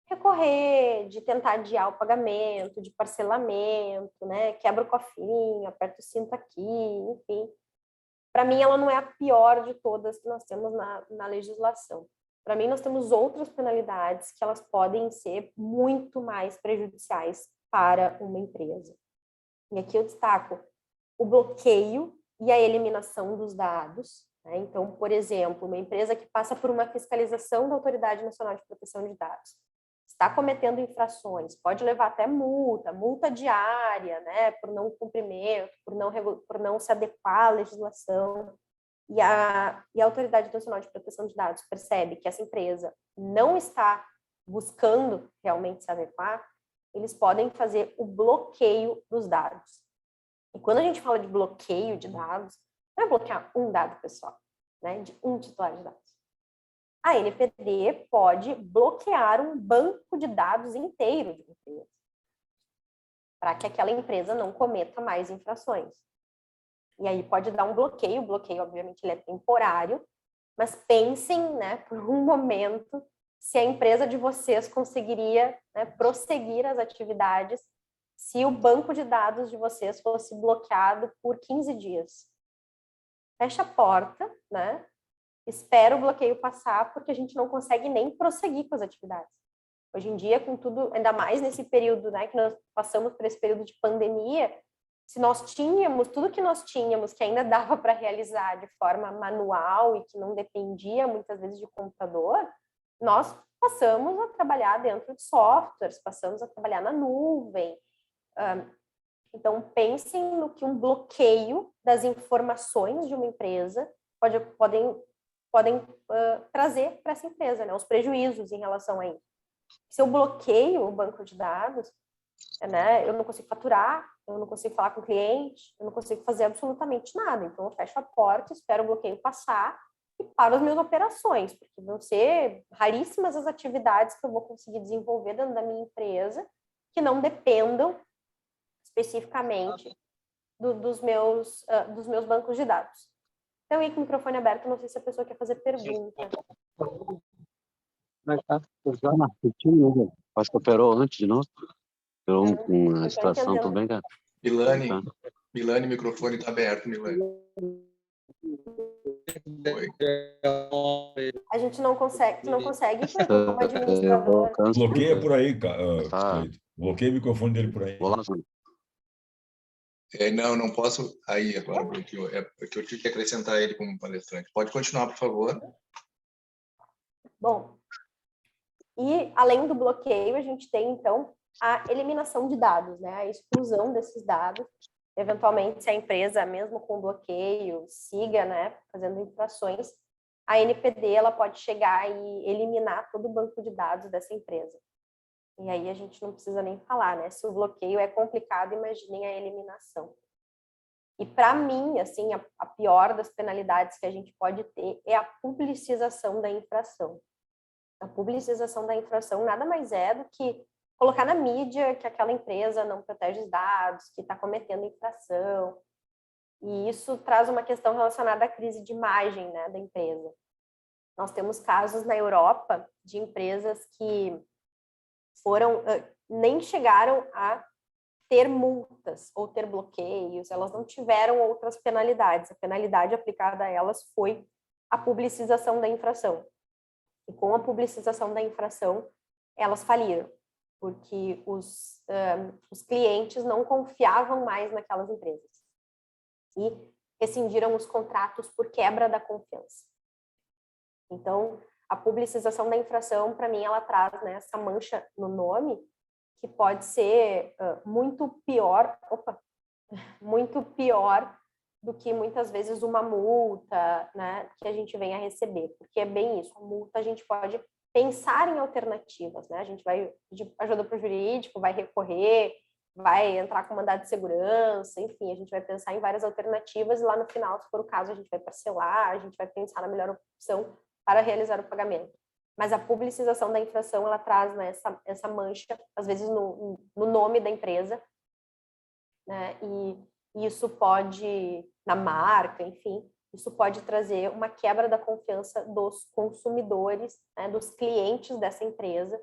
[SPEAKER 3] recorrer, de tentar adiar o pagamento, de parcelamento, né? Quebra o cofrinho, aperta o cinto aqui, enfim. Para mim, ela não é a pior de todas que nós temos na legislação. Para mim, nós temos outras penalidades que elas podem ser muito mais prejudiciais para uma empresa. E aqui eu destaco o bloqueio e a eliminação dos dados. Né? Então, por exemplo, uma empresa que passa por uma fiscalização da Autoridade Nacional de Proteção de Dados, está cometendo infrações, pode levar até multa diária, né, por não cumprimento, por não se adequar à legislação. E a Autoridade Nacional de Proteção de Dados percebe que essa empresa não está buscando realmente se adequar, eles podem fazer o bloqueio dos dados. E quando a gente fala de bloqueio de dados, não é bloquear um dado pessoal, né, de um titular de dados. A NPD pode bloquear um banco de dados inteiro de uma empresa, para que aquela empresa não cometa mais infrações. E aí pode dar um bloqueio, o bloqueio, obviamente, ele é temporário, mas pensem, né, por um momento, se a empresa de vocês conseguiria, né, prosseguir as atividades se o banco de dados de vocês fosse bloqueado por 15 dias. Fecha a porta, né? Espera o bloqueio passar, porque a gente não consegue nem prosseguir com as atividades. Hoje em dia, com tudo, ainda mais nesse período, né, que nós passamos por esse período de pandemia, se nós tínhamos tudo que nós tínhamos, que ainda dava para realizar de forma manual e que não dependia muitas vezes de computador, nós passamos a trabalhar dentro de softwares, passamos a trabalhar na nuvem. Então, pensem no que um bloqueio das informações de uma empresa podem trazer para essa empresa, né? Os prejuízos em relação a isso. Se eu bloqueio o banco de dados, né, eu não consigo faturar, eu não consigo falar com o cliente, eu não consigo fazer absolutamente nada. Então, eu fecho a porta, espero o bloqueio passar e paro as minhas operações, porque vão ser raríssimas as atividades que eu vou conseguir desenvolver dentro da minha empresa que não dependam especificamente dos meus bancos de dados. Então, aí com o microfone aberto, não sei se a pessoa quer fazer pergunta.
[SPEAKER 4] Acho que operou antes de nós. Operou uma situação também, cara.
[SPEAKER 1] Milane, microfone está aberto, Milane. Oi.
[SPEAKER 3] A gente não consegue como administrador.
[SPEAKER 2] Bloqueia por aí, cara. Bloqueia o microfone dele por aí.
[SPEAKER 1] Não posso. Aí, agora bloqueou. É porque eu tive que acrescentar ele como palestrante. Pode continuar, por favor.
[SPEAKER 3] Bom, e além do bloqueio, a gente tem, então, a eliminação de dados, né? A exclusão desses dados. Eventualmente, se a empresa, mesmo com bloqueio, siga, né, fazendo infrações, a NPD ela pode chegar e eliminar todo o banco de dados dessa empresa. E aí a gente não precisa nem falar, né? Se o bloqueio é complicado, imaginem a eliminação. E para mim, assim, a pior das penalidades que a gente pode ter é a publicização da infração. A publicização da infração nada mais é do que colocar na mídia que aquela empresa não protege os dados, que está cometendo infração. E isso traz uma questão relacionada à crise de imagem, né, da empresa. Nós temos casos na Europa de empresas que nem chegaram a ter multas ou ter bloqueios, elas não tiveram outras penalidades. A penalidade aplicada a elas foi a publicização da infração. E com a publicização da infração, elas faliram, porque os clientes não confiavam mais naquelas empresas e rescindiram os contratos por quebra da confiança. Então, a publicização da infração, para mim, ela traz, né, essa mancha no nome que pode ser muito pior do que muitas vezes uma multa, né, que a gente venha a receber, porque é bem isso, a multa a gente pode pensar em alternativas, né, a gente vai pedir ajuda para o jurídico, vai recorrer, vai entrar com mandado de segurança, enfim, a gente vai pensar em várias alternativas e lá no final, se for o caso, a gente vai parcelar, a gente vai pensar na melhor opção para realizar o pagamento. Mas a publicização da infração, ela traz, né, essa mancha, às vezes no nome da empresa, né, e isso pode, na marca, enfim, isso pode trazer uma quebra da confiança dos consumidores, né, dos clientes dessa empresa.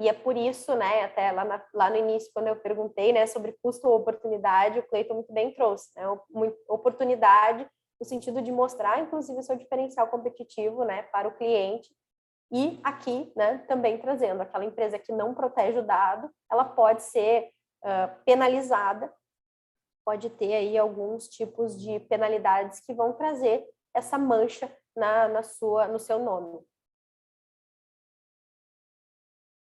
[SPEAKER 3] E é por isso, né, até lá no início, quando eu perguntei, né, sobre custo ou oportunidade, o Cleiton muito bem trouxe, né, oportunidade no sentido de mostrar, inclusive, o seu diferencial competitivo, né, para o cliente. E aqui, né, também trazendo aquela empresa que não protege o dado, ela pode ser penalizada, pode ter aí alguns tipos de penalidades que vão trazer essa mancha no seu nome.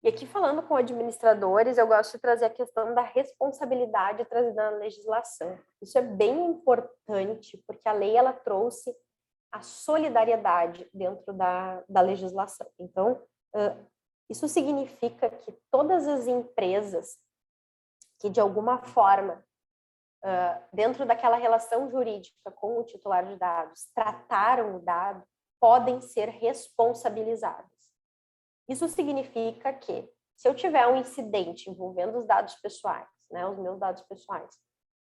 [SPEAKER 3] E aqui, falando com administradores, eu gosto de trazer a questão da responsabilidade trazida na legislação. Isso é bem importante, porque a lei ela trouxe a solidariedade dentro da legislação. Então, isso significa que todas as empresas que, de alguma forma, dentro daquela relação jurídica com o titular de dados, trataram o dado, podem ser responsabilizadas. Isso significa que, se eu tiver um incidente envolvendo os dados pessoais, né, os meus dados pessoais,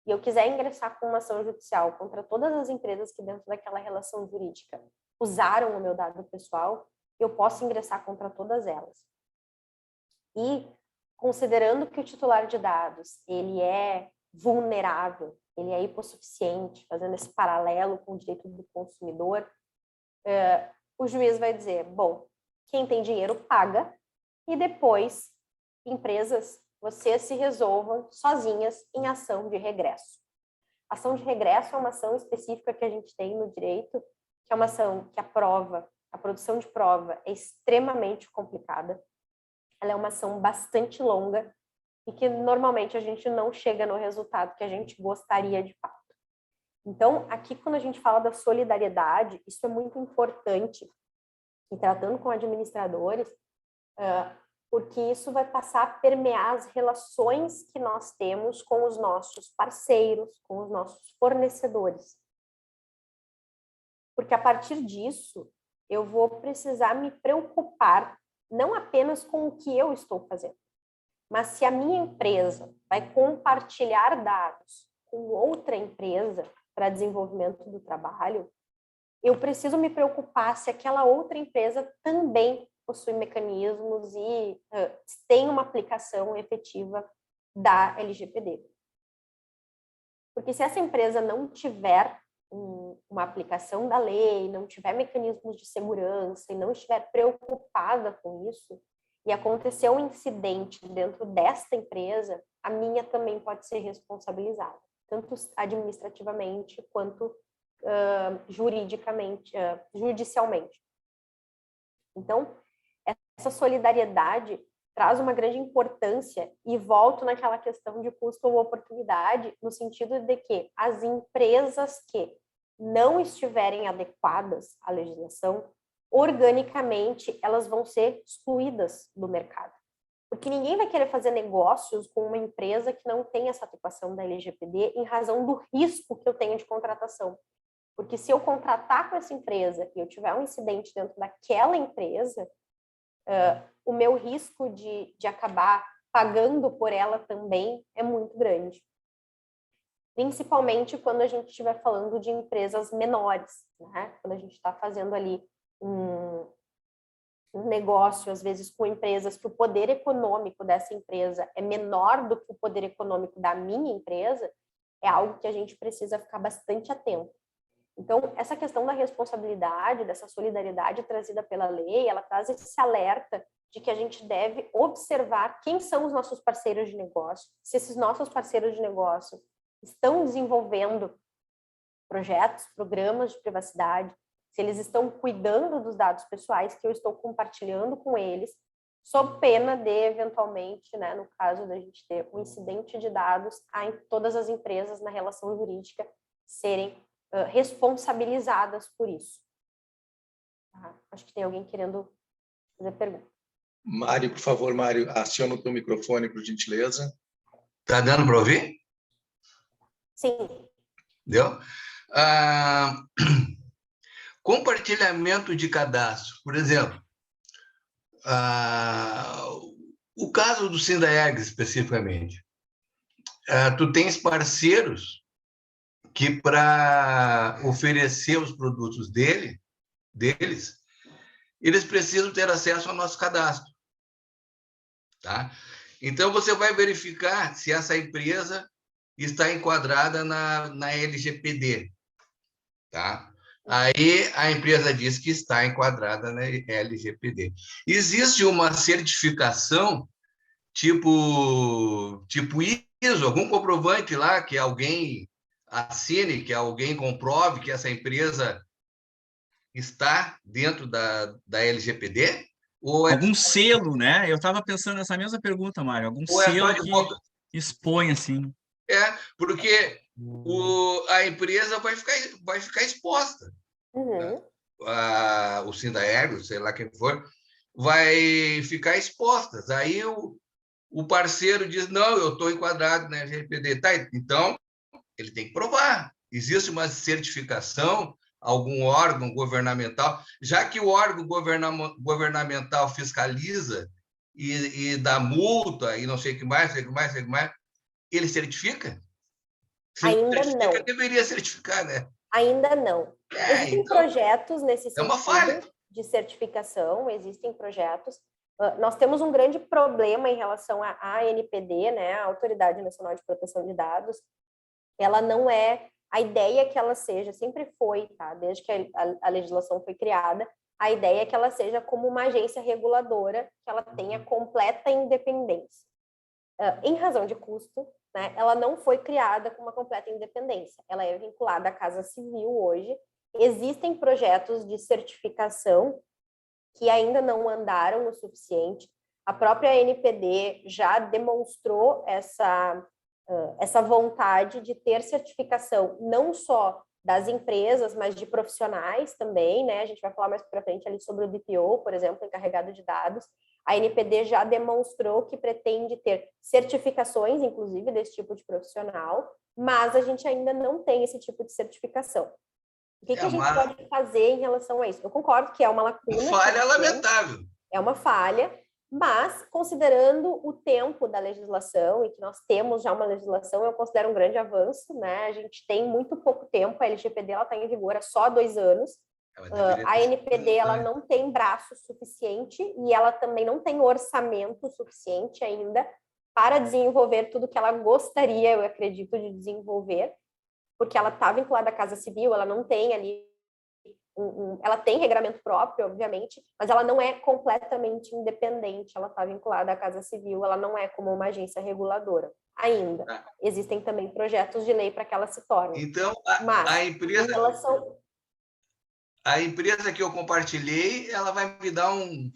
[SPEAKER 3] e eu quiser ingressar com uma ação judicial contra todas as empresas que dentro daquela relação jurídica usaram o meu dado pessoal, eu posso ingressar contra todas elas. E considerando que o titular de dados ele é vulnerável, ele é hipossuficiente, fazendo esse paralelo com o direito do consumidor, o juiz vai dizer, bom, quem tem dinheiro paga, e depois, empresas, vocês se resolvam sozinhas em ação de regresso. Ação de regresso é uma ação específica que a gente tem no direito, que é uma ação que a produção de prova é extremamente complicada. Ela é uma ação bastante longa e que normalmente a gente não chega no resultado que a gente gostaria de fato. Então, aqui quando a gente fala da solidariedade, isso é muito importante, e tratando com administradores, porque isso vai passar a permear as relações que nós temos com os nossos parceiros, com os nossos fornecedores. Porque a partir disso, eu vou precisar me preocupar não apenas com o que eu estou fazendo, mas se a minha empresa vai compartilhar dados com outra empresa para desenvolvimento do trabalho, eu preciso me preocupar se aquela outra empresa também possui mecanismos e tem uma aplicação efetiva da LGPD. Porque se essa empresa não tiver uma aplicação da lei, não tiver mecanismos de segurança e não estiver preocupada com isso, e acontecer um incidente dentro desta empresa, a minha também pode ser responsabilizada, tanto administrativamente quanto juridicamente, judicialmente. Então, essa solidariedade traz uma grande importância e volto naquela questão de custo ou oportunidade, no sentido de que as empresas que não estiverem adequadas à legislação, organicamente elas vão ser excluídas do mercado. Porque ninguém vai querer fazer negócios com uma empresa que não tem essa adequação da LGPD em razão do risco que eu tenho de contratação. Porque se eu contratar com essa empresa e eu tiver um incidente dentro daquela empresa, o meu risco de acabar pagando por ela também é muito grande. Principalmente quando a gente estiver falando de empresas menores, né? Quando a gente está fazendo ali um negócio, às vezes, com empresas que o poder econômico dessa empresa é menor do que o poder econômico da minha empresa, é algo que a gente precisa ficar bastante atento. Então, essa questão da responsabilidade, dessa solidariedade trazida pela lei, ela traz esse alerta de que a gente deve observar quem são os nossos parceiros de negócio, se esses nossos parceiros de negócio estão desenvolvendo projetos, programas de privacidade, se eles estão cuidando dos dados pessoais que eu estou compartilhando com eles, sob pena de, eventualmente, né, no caso da gente ter um incidente de dados, todas as empresas na relação jurídica serem responsabilizadas por isso. Acho que tem alguém querendo fazer pergunta.
[SPEAKER 1] Mário, por favor, Mário, aciona o teu microfone, por gentileza.
[SPEAKER 5] Tá dando para ouvir?
[SPEAKER 3] Sim.
[SPEAKER 5] Deu? Compartilhamento de cadastro, por exemplo, o caso do Sindaerg especificamente, tu tens parceiros que para oferecer os produtos deles, eles precisam ter acesso ao nosso cadastro, tá? Então, você vai verificar se essa empresa está enquadrada na LGPD, tá? Aí a empresa diz que está enquadrada na LGPD. Existe uma certificação tipo ISO, algum comprovante lá que alguém assine, que alguém comprove que essa empresa está dentro da LGPD? Ou
[SPEAKER 6] algum selo, né? Eu estava pensando nessa mesma pergunta, Mário. Algum selo que expõe assim.
[SPEAKER 5] Porque a empresa vai ficar exposta.
[SPEAKER 3] Uhum.
[SPEAKER 5] O Sindaerg, sei lá quem for, vai ficar exposta. Aí o parceiro diz, não, eu estou enquadrado na LGPD. Tá, então, ele tem que provar. Existe uma certificação, algum órgão governamental, já que o órgão governamental fiscaliza e dá multa e não sei o que mais, ele certifica? Se
[SPEAKER 3] ainda
[SPEAKER 5] certifica,
[SPEAKER 3] não.
[SPEAKER 5] Deveria certificar, né?
[SPEAKER 3] Ainda não. Existem
[SPEAKER 5] então,
[SPEAKER 3] projetos nesse sentido.
[SPEAKER 5] É uma falha.
[SPEAKER 3] de certificação, existem projetos. Nós temos um grande problema em relação à ANPD, né, a Autoridade Nacional de Proteção de Dados. Ela não é a ideia que ela seja, sempre foi, tá? Desde que a legislação foi criada, a ideia é que ela seja como uma agência reguladora, que ela tenha completa independência. Em razão de custo, né, ela não foi criada com uma completa independência. Ela é vinculada à Casa Civil hoje. Existem projetos de certificação que ainda não andaram o suficiente. A própria ANPD já demonstrou essa vontade de ter certificação não só das empresas, mas de profissionais também, né? A gente vai falar mais para frente ali sobre o DPO, por exemplo, encarregado de dados. A ANPD já demonstrou que pretende ter certificações, inclusive, desse tipo de profissional, mas a gente ainda não tem esse tipo de certificação. O que a gente pode fazer em relação a isso? Eu concordo que é uma lacuna.
[SPEAKER 5] Falha lamentável.
[SPEAKER 3] É uma falha, mas, considerando o tempo da legislação, e que nós temos já uma legislação, eu considero um grande avanço, né? A gente tem muito pouco tempo, a LGPD está em vigor há só 2 anos. A ANPD ela não tem braço suficiente e ela também não tem orçamento suficiente ainda para desenvolver tudo que ela gostaria, eu acredito, de desenvolver, porque ela está vinculada à Casa Civil, ela não tem ali ela tem regramento próprio, obviamente, mas ela não é completamente independente, ela está vinculada à Casa Civil, ela não é como uma agência reguladora ainda. Existem também projetos de lei para que ela se torne.
[SPEAKER 5] Então,
[SPEAKER 3] a
[SPEAKER 5] empresa que eu compartilhei, ela vai me dar um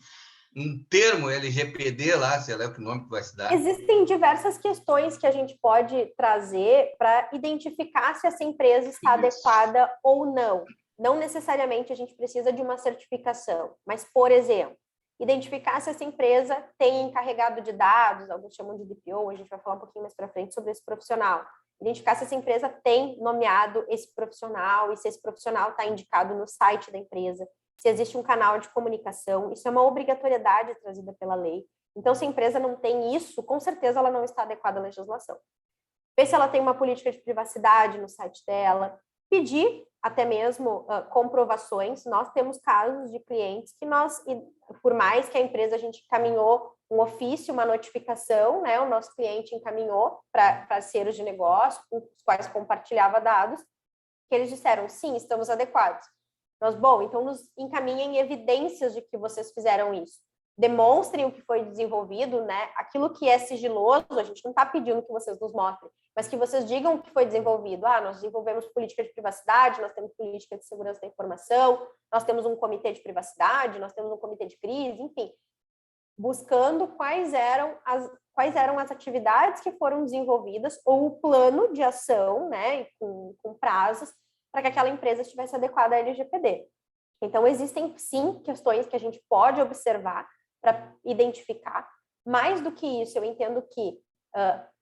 [SPEAKER 5] termo LGPD lá, sei lá o que nome que vai se dar.
[SPEAKER 3] Existem diversas questões que a gente pode trazer para identificar se essa empresa está adequada ou não. Não necessariamente a gente precisa de uma certificação, mas, por exemplo, identificar se essa empresa tem encarregado de dados, alguns chamam de DPO, a gente vai falar um pouquinho mais para frente sobre esse profissional. Identificar se essa empresa tem nomeado esse profissional e se esse profissional está indicado no site da empresa, se existe um canal de comunicação, isso é uma obrigatoriedade trazida pela lei. Então, se a empresa não tem isso, com certeza ela não está adequada à legislação. Ver se ela tem uma política de privacidade no site dela, pedir até mesmo comprovações. Nós temos casos de clientes que nós, por mais que a empresa, a gente encaminhou um ofício, uma notificação, né, o nosso cliente encaminhou para parceiros de negócio, com os quais compartilhava dados, que eles disseram, sim, estamos adequados. Nós, bom, então nos encaminhem evidências de que vocês fizeram isso. Demonstrem o que foi desenvolvido, né? Aquilo que é sigiloso, a gente não está pedindo que vocês nos mostrem, mas que vocês digam o que foi desenvolvido. Nós desenvolvemos política de privacidade, nós temos política de segurança da informação, nós temos um comitê de privacidade, nós temos um comitê de crise, enfim, buscando quais eram as atividades que foram desenvolvidas ou o plano de ação, né, com prazos, para que aquela empresa estivesse adequada à LGPD. Então, existem, sim, questões que a gente pode observar para identificar. Mais do que isso, eu entendo que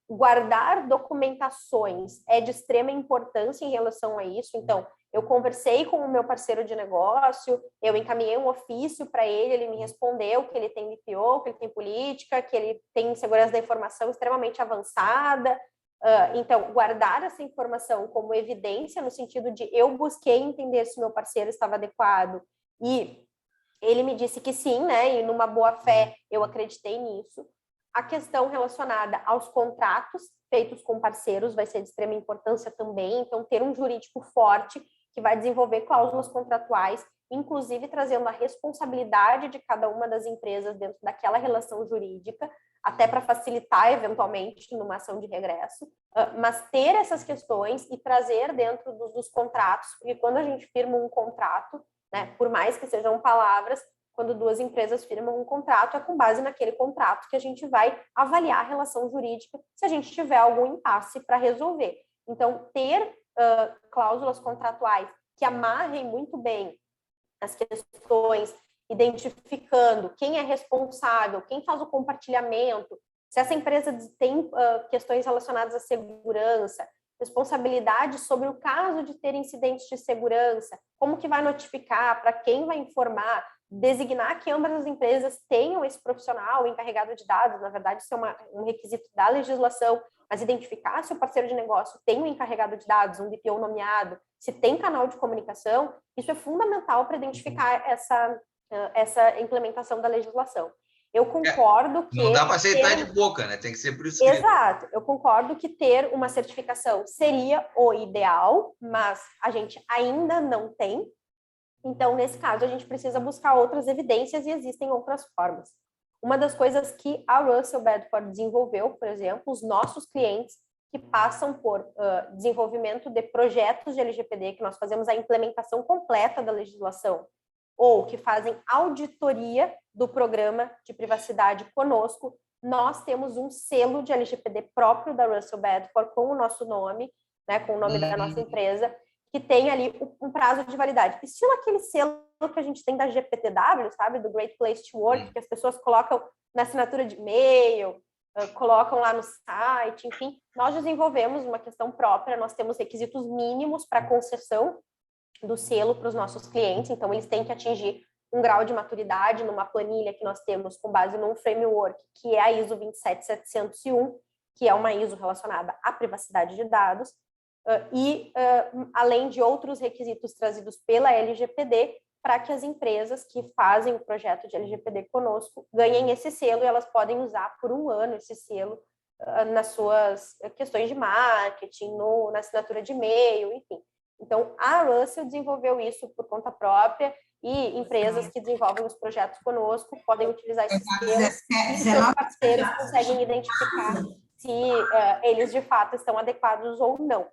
[SPEAKER 3] guardar documentações é de extrema importância em relação a isso. Então, eu conversei com o meu parceiro de negócio, eu encaminhei um ofício para ele me respondeu que ele tem BPO, que ele tem política, que ele tem segurança da informação extremamente avançada. Então, guardar essa informação como evidência, no sentido de eu busquei entender se o meu parceiro estava adequado e ele me disse que sim, né? E numa boa fé eu acreditei nisso. A questão relacionada aos contratos feitos com parceiros vai ser de extrema importância também. Então, ter um jurídico forte que vai desenvolver cláusulas contratuais, inclusive trazendo a responsabilidade de cada uma das empresas dentro daquela relação jurídica, até para facilitar, eventualmente, numa ação de regresso, mas ter essas questões e trazer dentro dos contratos, porque quando a gente firma um contrato, né, por mais que sejam palavras, quando 2 empresas firmam um contrato, é com base naquele contrato que a gente vai avaliar a relação jurídica se a gente tiver algum impasse para resolver. Então, ter cláusulas contratuais que amarrem muito bem as questões, identificando quem é responsável, quem faz o compartilhamento, se essa empresa tem questões relacionadas à segurança, responsabilidade sobre o caso de ter incidentes de segurança, como que vai notificar, para quem vai informar, designar que ambas as empresas tenham esse profissional encarregado de dados, na verdade isso é um requisito da legislação, mas identificar se o parceiro de negócio tem um encarregado de dados, um DPO nomeado, se tem canal de comunicação, isso é fundamental para identificar essa implementação da legislação. Eu concordo que...
[SPEAKER 5] Não dá para aceitar de boca, né? Tem que ser por escrito.
[SPEAKER 3] Exato. Eu concordo que ter uma certificação seria o ideal, mas a gente ainda não tem. Então, nesse caso, a gente precisa buscar outras evidências e existem outras formas. Uma das coisas que a Russell Bedford desenvolveu, por exemplo, os nossos clientes que passam por desenvolvimento de projetos de LGPD, que nós fazemos a implementação completa da legislação, ou que fazem auditoria do programa de privacidade conosco, nós temos um selo de LGPD próprio da Russell Bedford com o nosso nome, né, com o nome da nossa empresa, que tem ali um prazo de validade. Estilo aquele selo que a gente tem da GPTW, sabe? Do Great Place to Work, que as pessoas colocam na assinatura de e-mail, colocam lá no site, enfim. Nós desenvolvemos uma questão própria, nós temos requisitos mínimos para concessão do selo para os nossos clientes, então eles têm que atingir um grau de maturidade numa planilha que nós temos com base num framework, que é a ISO 27701, que é uma ISO relacionada à privacidade de dados, além de outros requisitos trazidos pela LGPD, para que as empresas que fazem o projeto de LGPD conosco ganhem esse selo, e elas podem usar por um ano esse selo nas suas questões de marketing, na assinatura de e-mail, enfim. Então, a Russell desenvolveu isso por conta própria, e empresas que desenvolvem os projetos conosco podem utilizar esse selo, e seus parceiros conseguem identificar se eles de fato estão adequados ou não.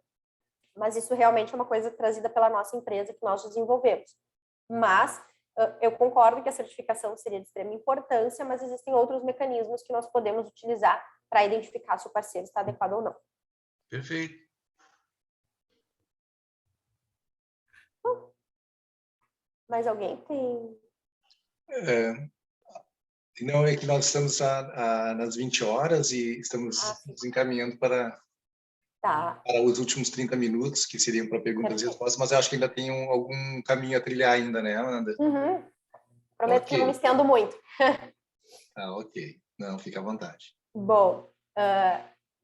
[SPEAKER 3] Mas isso realmente é uma coisa trazida pela nossa empresa que nós desenvolvemos. Mas eu concordo que a certificação seria de extrema importância, mas existem outros mecanismos que nós podemos utilizar para identificar se o parceiro está adequado ou não.
[SPEAKER 5] Perfeito.
[SPEAKER 3] Mais alguém tem?
[SPEAKER 1] Não, é que nós estamos nas 20 horas e estamos nos encaminhando para os últimos 30 minutos, que seriam para perguntas e respostas, mas eu acho que ainda tem algum caminho a trilhar ainda, né, Amanda?
[SPEAKER 3] Uhum. Prometo que não me estendo muito.
[SPEAKER 1] Ok. Não, fica à vontade.
[SPEAKER 3] Bom,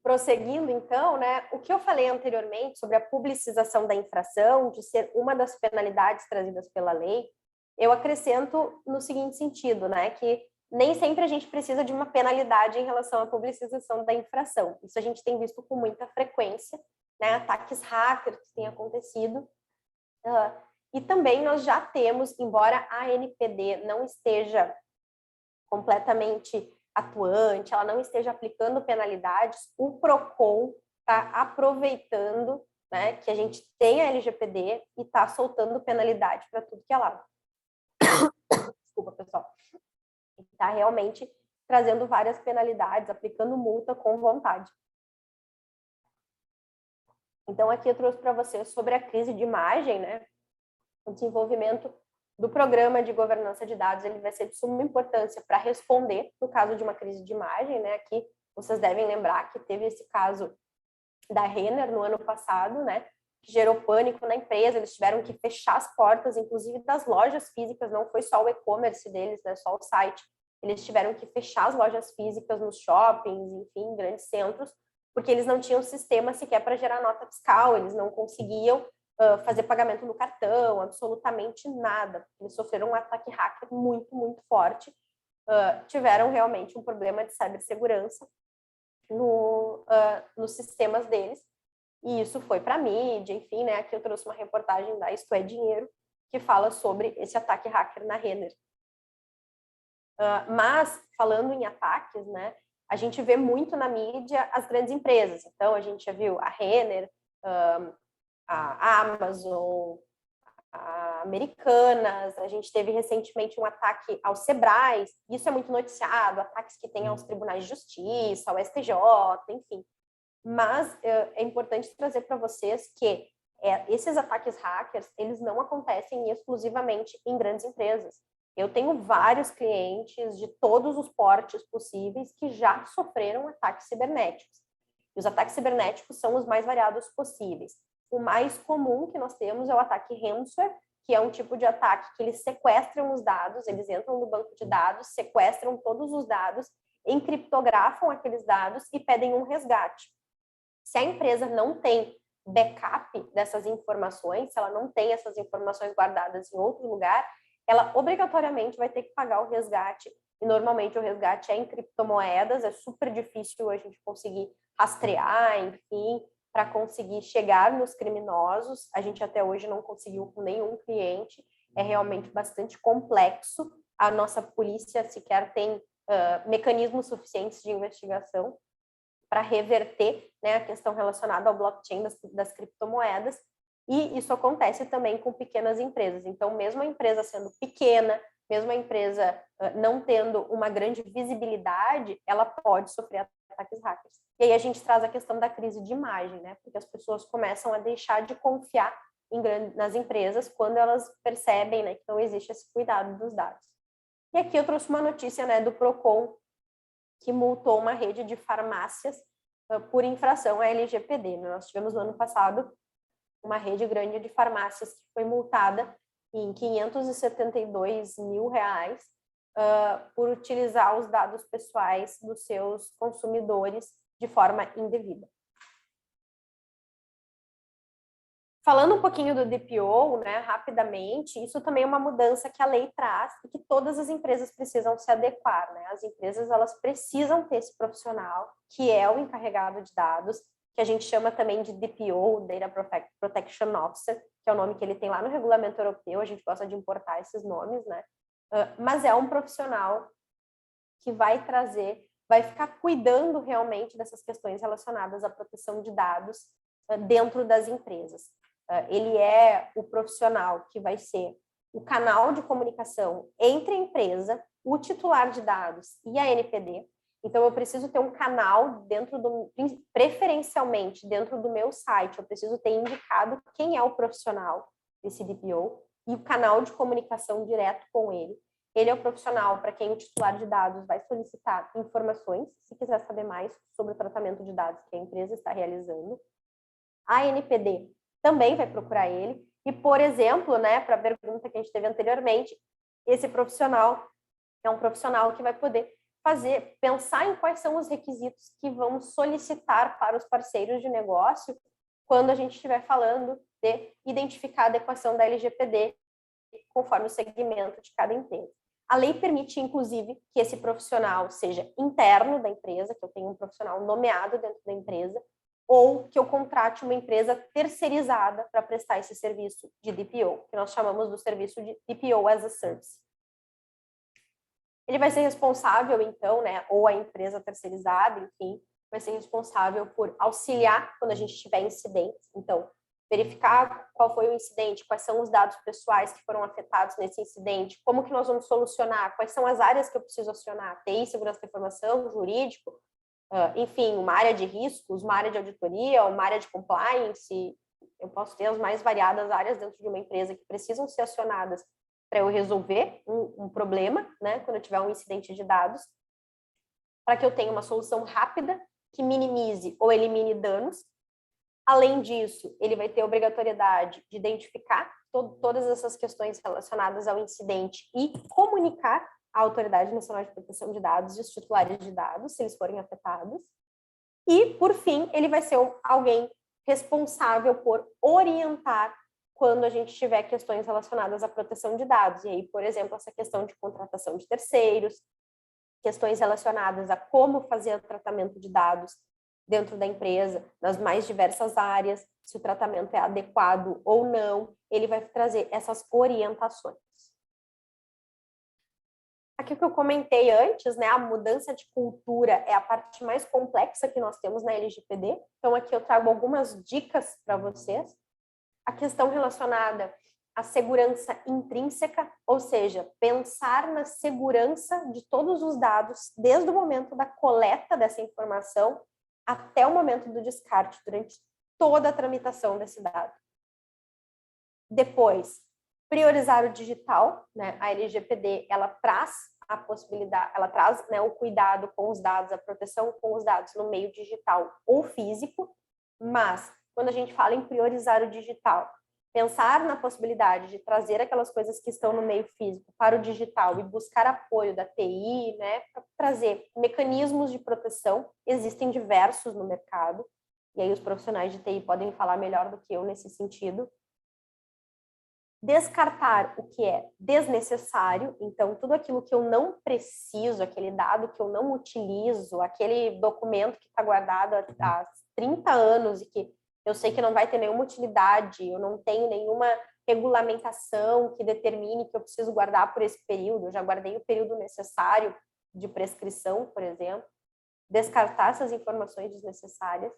[SPEAKER 3] prosseguindo então, né, o que eu falei anteriormente sobre a publicização da infração, de ser uma das penalidades trazidas pela lei, eu acrescento no seguinte sentido, né, que nem sempre a gente precisa de uma penalidade em relação à publicização da infração. Isso a gente tem visto com muita frequência, né, ataques hackers que têm acontecido. E também nós já temos, embora a ANPD não esteja completamente atuante, ela não esteja aplicando penalidades, o PROCON está aproveitando, né, que a gente tem a LGPD e está soltando penalidade para tudo que é lado. Desculpa, pessoal. Está realmente trazendo várias penalidades, aplicando multa com vontade. Então, aqui eu trouxe para vocês sobre a crise de imagem, né? O desenvolvimento do programa de governança de dados, ele vai ser de suma importância para responder no caso de uma crise de imagem, né? Aqui vocês devem lembrar que teve esse caso da Renner no ano passado, né? Que gerou pânico na empresa, eles tiveram que fechar as portas, inclusive das lojas físicas, não foi só o e-commerce deles, né? Só o site. Eles tiveram que fechar as lojas físicas nos shoppings, enfim, grandes centros, porque eles não tinham sistema sequer para gerar nota fiscal, eles não conseguiam fazer pagamento no cartão, absolutamente nada. Eles sofreram um ataque hacker muito, muito forte. Tiveram realmente um problema de cibersegurança nos sistemas deles. E isso foi para a mídia, enfim, né? Aqui eu trouxe uma reportagem da Isto é Dinheiro, que fala sobre esse ataque hacker na Renner. Mas, falando em ataques, né? A gente vê muito na mídia as grandes empresas. Então, a gente já viu a Renner, a Amazon, a Americanas, a gente teve recentemente um ataque ao Sebrae, isso é muito noticiado, ataques que tem aos tribunais de justiça, ao STJ, enfim. Mas é importante trazer para vocês que esses ataques hackers, eles não acontecem exclusivamente em grandes empresas. Eu tenho vários clientes de todos os portes possíveis que já sofreram ataques cibernéticos. E os ataques cibernéticos são os mais variados possíveis. O mais comum que nós temos é o ataque ransomware, que é um tipo de ataque que eles sequestram os dados, eles entram no banco de dados, sequestram todos os dados, encriptografam aqueles dados e pedem um resgate. Se a empresa não tem backup dessas informações, se ela não tem essas informações guardadas em outro lugar, ela obrigatoriamente vai ter que pagar o resgate, e normalmente o resgate é em criptomoedas, é super difícil a gente conseguir rastrear, enfim, para conseguir chegar nos criminosos. A gente até hoje não conseguiu com nenhum cliente, é realmente bastante complexo. A nossa polícia sequer tem mecanismos suficientes de investigação para reverter, né, a questão relacionada ao blockchain das criptomoedas, e isso acontece também com pequenas empresas. Então, mesmo a empresa sendo pequena, mesmo a empresa não tendo uma grande visibilidade, ela pode sofrer ataques hackers. E aí a gente traz a questão da crise de imagem, né? Porque as pessoas começam a deixar de confiar nas empresas quando elas percebem, né, que não existe esse cuidado dos dados. E aqui eu trouxe uma notícia, né, do Procon, que multou uma rede de farmácias por infração à LGPD. Nós tivemos no ano passado uma rede grande de farmácias que foi multada em R$572 mil por utilizar os dados pessoais dos seus consumidores de forma indevida. Falando um pouquinho do DPO, né, rapidamente, isso também é uma mudança que a lei traz e que todas as empresas precisam se adequar, né? As empresas, elas precisam ter esse profissional, que é o encarregado de dados, que a gente chama também de DPO, Data Protection Officer, que é o nome que ele tem lá no regulamento europeu, a gente gosta de importar esses nomes, né? Mas é um profissional que vai ficar cuidando realmente dessas questões relacionadas à proteção de dados dentro das empresas. Ele é o profissional que vai ser o canal de comunicação entre a empresa, o titular de dados e a NPD. Então, eu preciso ter um canal preferencialmente dentro do meu site, eu preciso ter indicado quem é o profissional desse DPO e o canal de comunicação direto com ele. Ele é o profissional para quem o titular de dados vai solicitar informações, se quiser saber mais sobre o tratamento de dados que a empresa está realizando. A NPD também vai procurar ele. E, por exemplo, né, para a pergunta que a gente teve anteriormente, esse profissional é um profissional que vai poder pensar em quais são os requisitos que vamos solicitar para os parceiros de negócio quando a gente estiver falando de identificar a adequação da LGPD conforme o segmento de cada empresa. A lei permite, inclusive, que esse profissional seja interno da empresa, que eu tenha um profissional nomeado dentro da empresa, ou que eu contrate uma empresa terceirizada para prestar esse serviço de DPO, que nós chamamos do serviço de DPO as a Service. Ele vai ser responsável, então, né, ou a empresa terceirizada, enfim, vai ser responsável por auxiliar quando a gente tiver incidentes. Então, verificar qual foi o incidente, quais são os dados pessoais que foram afetados nesse incidente, como que nós vamos solucionar, quais são as áreas que eu preciso acionar, TI, segurança da informação, jurídico, enfim, uma área de riscos, uma área de auditoria, uma área de compliance. Eu posso ter as mais variadas áreas dentro de uma empresa que precisam ser acionadas para eu resolver um problema, né, quando eu tiver um incidente de dados, para que eu tenha uma solução rápida que minimize ou elimine danos. Além disso, ele vai ter obrigatoriedade de identificar todas essas questões relacionadas ao incidente e comunicar à Autoridade Nacional de Proteção de Dados e os titulares de dados, se eles forem afetados. E, por fim, ele vai ser alguém responsável por orientar quando a gente tiver questões relacionadas à proteção de dados. E aí, por exemplo, essa questão de contratação de terceiros, questões relacionadas a como fazer o tratamento de dados dentro da empresa, nas mais diversas áreas, se o tratamento é adequado ou não, ele vai trazer essas orientações. Aqui o que eu comentei antes, né, a mudança de cultura é a parte mais complexa que nós temos na LGPD. Então, aqui eu trago algumas dicas para vocês. A questão relacionada à segurança intrínseca, ou seja, pensar na segurança de todos os dados, desde o momento da coleta dessa informação até o momento do descarte, durante toda a tramitação desse dado. Depois, priorizar o digital, né? A LGPD, ela traz a possibilidade, ela traz, né, o cuidado com os dados, a proteção com os dados no meio digital ou físico, mas quando a gente fala em priorizar o digital, pensar na possibilidade de trazer aquelas coisas que estão no meio físico para o digital e buscar apoio da TI, né, para trazer mecanismos de proteção, existem diversos no mercado, e aí os profissionais de TI podem falar melhor do que eu nesse sentido. descartar o que é desnecessário, então tudo aquilo que eu não preciso, aquele dado que eu não utilizo, aquele documento que está guardado há 30 anos e que eu sei que não vai ter nenhuma utilidade, eu não tenho nenhuma regulamentação que determine que eu preciso guardar por esse período, eu já guardei o período necessário de prescrição, por exemplo, descartar essas informações desnecessárias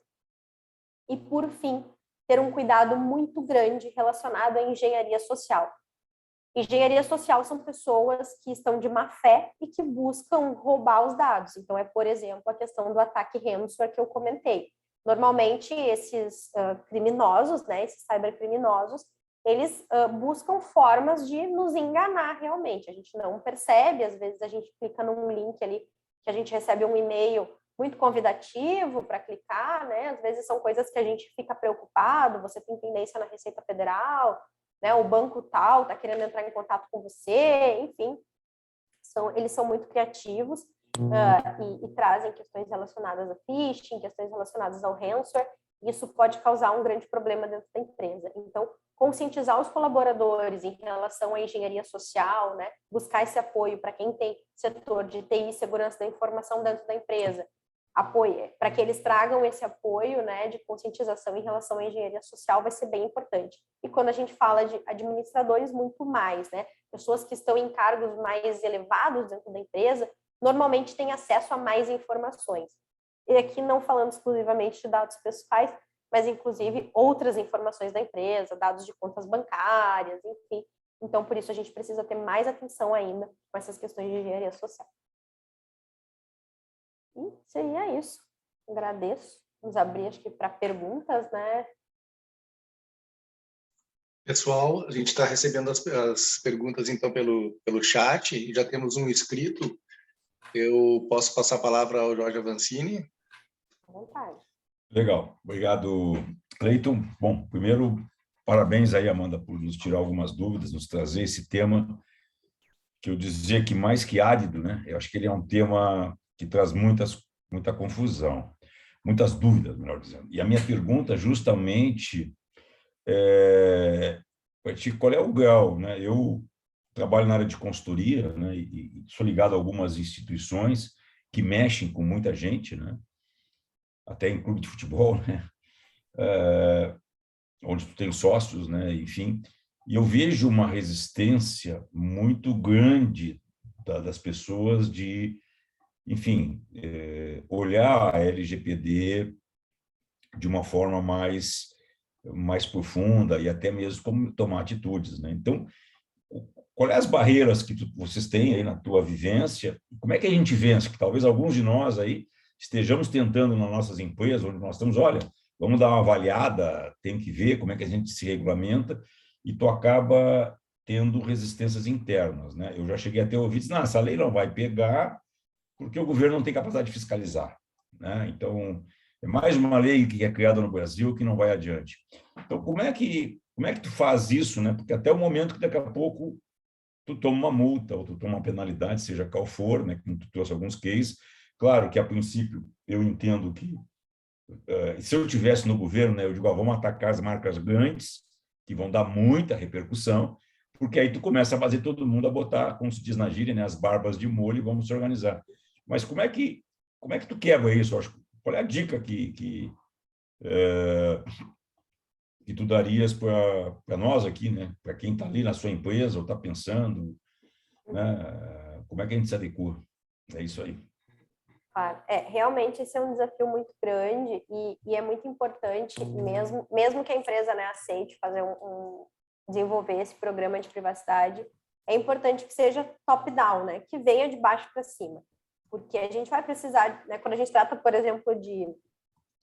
[SPEAKER 3] e, por fim, ter um cuidado muito grande relacionado à engenharia social. Engenharia social são pessoas que estão de má fé e que buscam roubar os dados. Então, é, por exemplo, a questão do ataque ransomware que eu comentei. Normalmente, esses criminosos, né, esses cybercriminosos, eles buscam formas de nos enganar realmente. A gente não percebe, às vezes a gente clica num link ali, que a gente recebe um e-mail muito convidativo para clicar, né? Às vezes são coisas que a gente fica preocupado, você tem tendência na Receita Federal, né? O banco tal está querendo entrar em contato com você, enfim. Eles são muito criativos e trazem questões relacionadas a phishing, questões relacionadas ao ransomware, e isso pode causar um grande problema dentro da empresa. Então, conscientizar os colaboradores em relação à engenharia social, né? Buscar esse apoio para quem tem setor de TI, segurança da informação dentro da empresa, apoio, para que eles tragam esse apoio, né, de conscientização em relação à engenharia social, vai ser bem importante. E quando a gente fala de administradores, muito mais, né? Pessoas que estão em cargos mais elevados dentro da empresa, normalmente têm acesso a mais informações. E aqui não falando exclusivamente de dados pessoais, mas inclusive outras informações da empresa, dados de contas bancárias, enfim. Então, por isso, a gente precisa ter mais atenção ainda com essas questões de engenharia social. E seria isso. Agradeço. Vamos abrir, acho que, para perguntas, né?
[SPEAKER 1] Pessoal, a gente está recebendo as perguntas, então, pelo chat, e já temos um inscrito. Eu posso passar a palavra ao Jorge Avancini?
[SPEAKER 3] À vontade.
[SPEAKER 2] Legal. Obrigado, Cleiton. Bom, primeiro, parabéns aí, Amanda, por nos tirar algumas dúvidas, nos trazer esse tema que eu dizia que mais que árido, né? Eu acho que ele é um tema que traz muita confusão, muitas dúvidas, melhor dizendo. E a minha pergunta justamente qual é o grau, né? Eu trabalho na área de consultoria, né? E sou ligado a algumas instituições que mexem com muita gente, né? Até em clube de futebol, né? Onde tu tem sócios, né? Enfim, e eu vejo uma resistência muito grande das pessoas de, enfim, olhar a LGPD de uma forma mais profunda e até mesmo como tomar atitudes, né? Então, quais as barreiras que vocês têm aí na tua vivência? Como é que a gente vence? Que talvez alguns de nós aí estejamos tentando nas nossas empresas, onde nós estamos, olha, vamos dar uma avaliada, tem que ver como é que a gente se regulamenta, e tu acaba tendo resistências internas, né? Eu já cheguei a ter ouvido, não, essa lei não vai pegar porque o governo não tem capacidade de fiscalizar, né? Então, é mais uma lei que é criada no Brasil que não vai adiante. Então, como é que tu faz isso, né? Porque até o momento que daqui a pouco tu toma uma multa ou tu toma uma penalidade, seja qual for, né? Como tu trouxe alguns cases. Claro que, a princípio, eu entendo que se eu tivesse no governo, né, eu digo, vamos atacar as marcas grandes, que vão dar muita repercussão, porque aí tu começa a fazer todo mundo a botar, como se diz na gíria, né, as barbas de molho e vamos se organizar. Mas como é que tu quebra isso? Qual é a dica que tu darias para nós aqui, né? Para quem está ali na sua empresa ou está pensando, né? Como é que a gente se adequa? É isso aí.
[SPEAKER 3] Claro. Realmente esse é um desafio muito grande e é muito importante, mesmo que a empresa, né, aceite fazer desenvolver esse programa de privacidade, é importante que seja top-down, né, que venha de baixo para cima, porque a gente vai precisar, né, quando a gente trata, por exemplo, de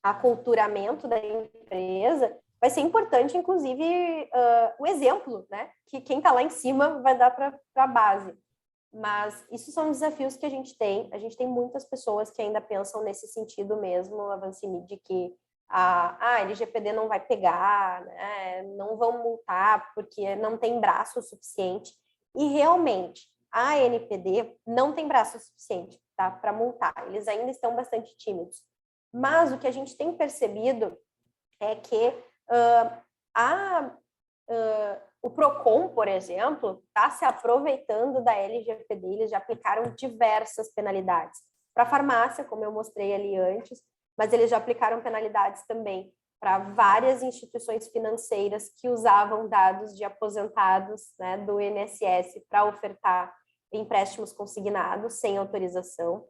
[SPEAKER 3] aculturamento da empresa, vai ser importante, inclusive, o exemplo, né, que quem está lá em cima vai dar para a base. Mas isso são desafios que a gente tem. A gente tem muitas pessoas que ainda pensam nesse sentido mesmo, Avancini, de que a LGPD não vai pegar, né? Não vão multar porque não tem braço suficiente. E realmente, a ANPD não tem braço suficiente, tá, para multar. Eles ainda estão bastante tímidos. Mas o que a gente tem percebido é que O Procon, por exemplo, está se aproveitando da LGPD, eles já aplicaram diversas penalidades. Para a farmácia, como eu mostrei ali antes, mas eles já aplicaram penalidades também para várias instituições financeiras que usavam dados de aposentados, né, do INSS para ofertar empréstimos consignados sem autorização.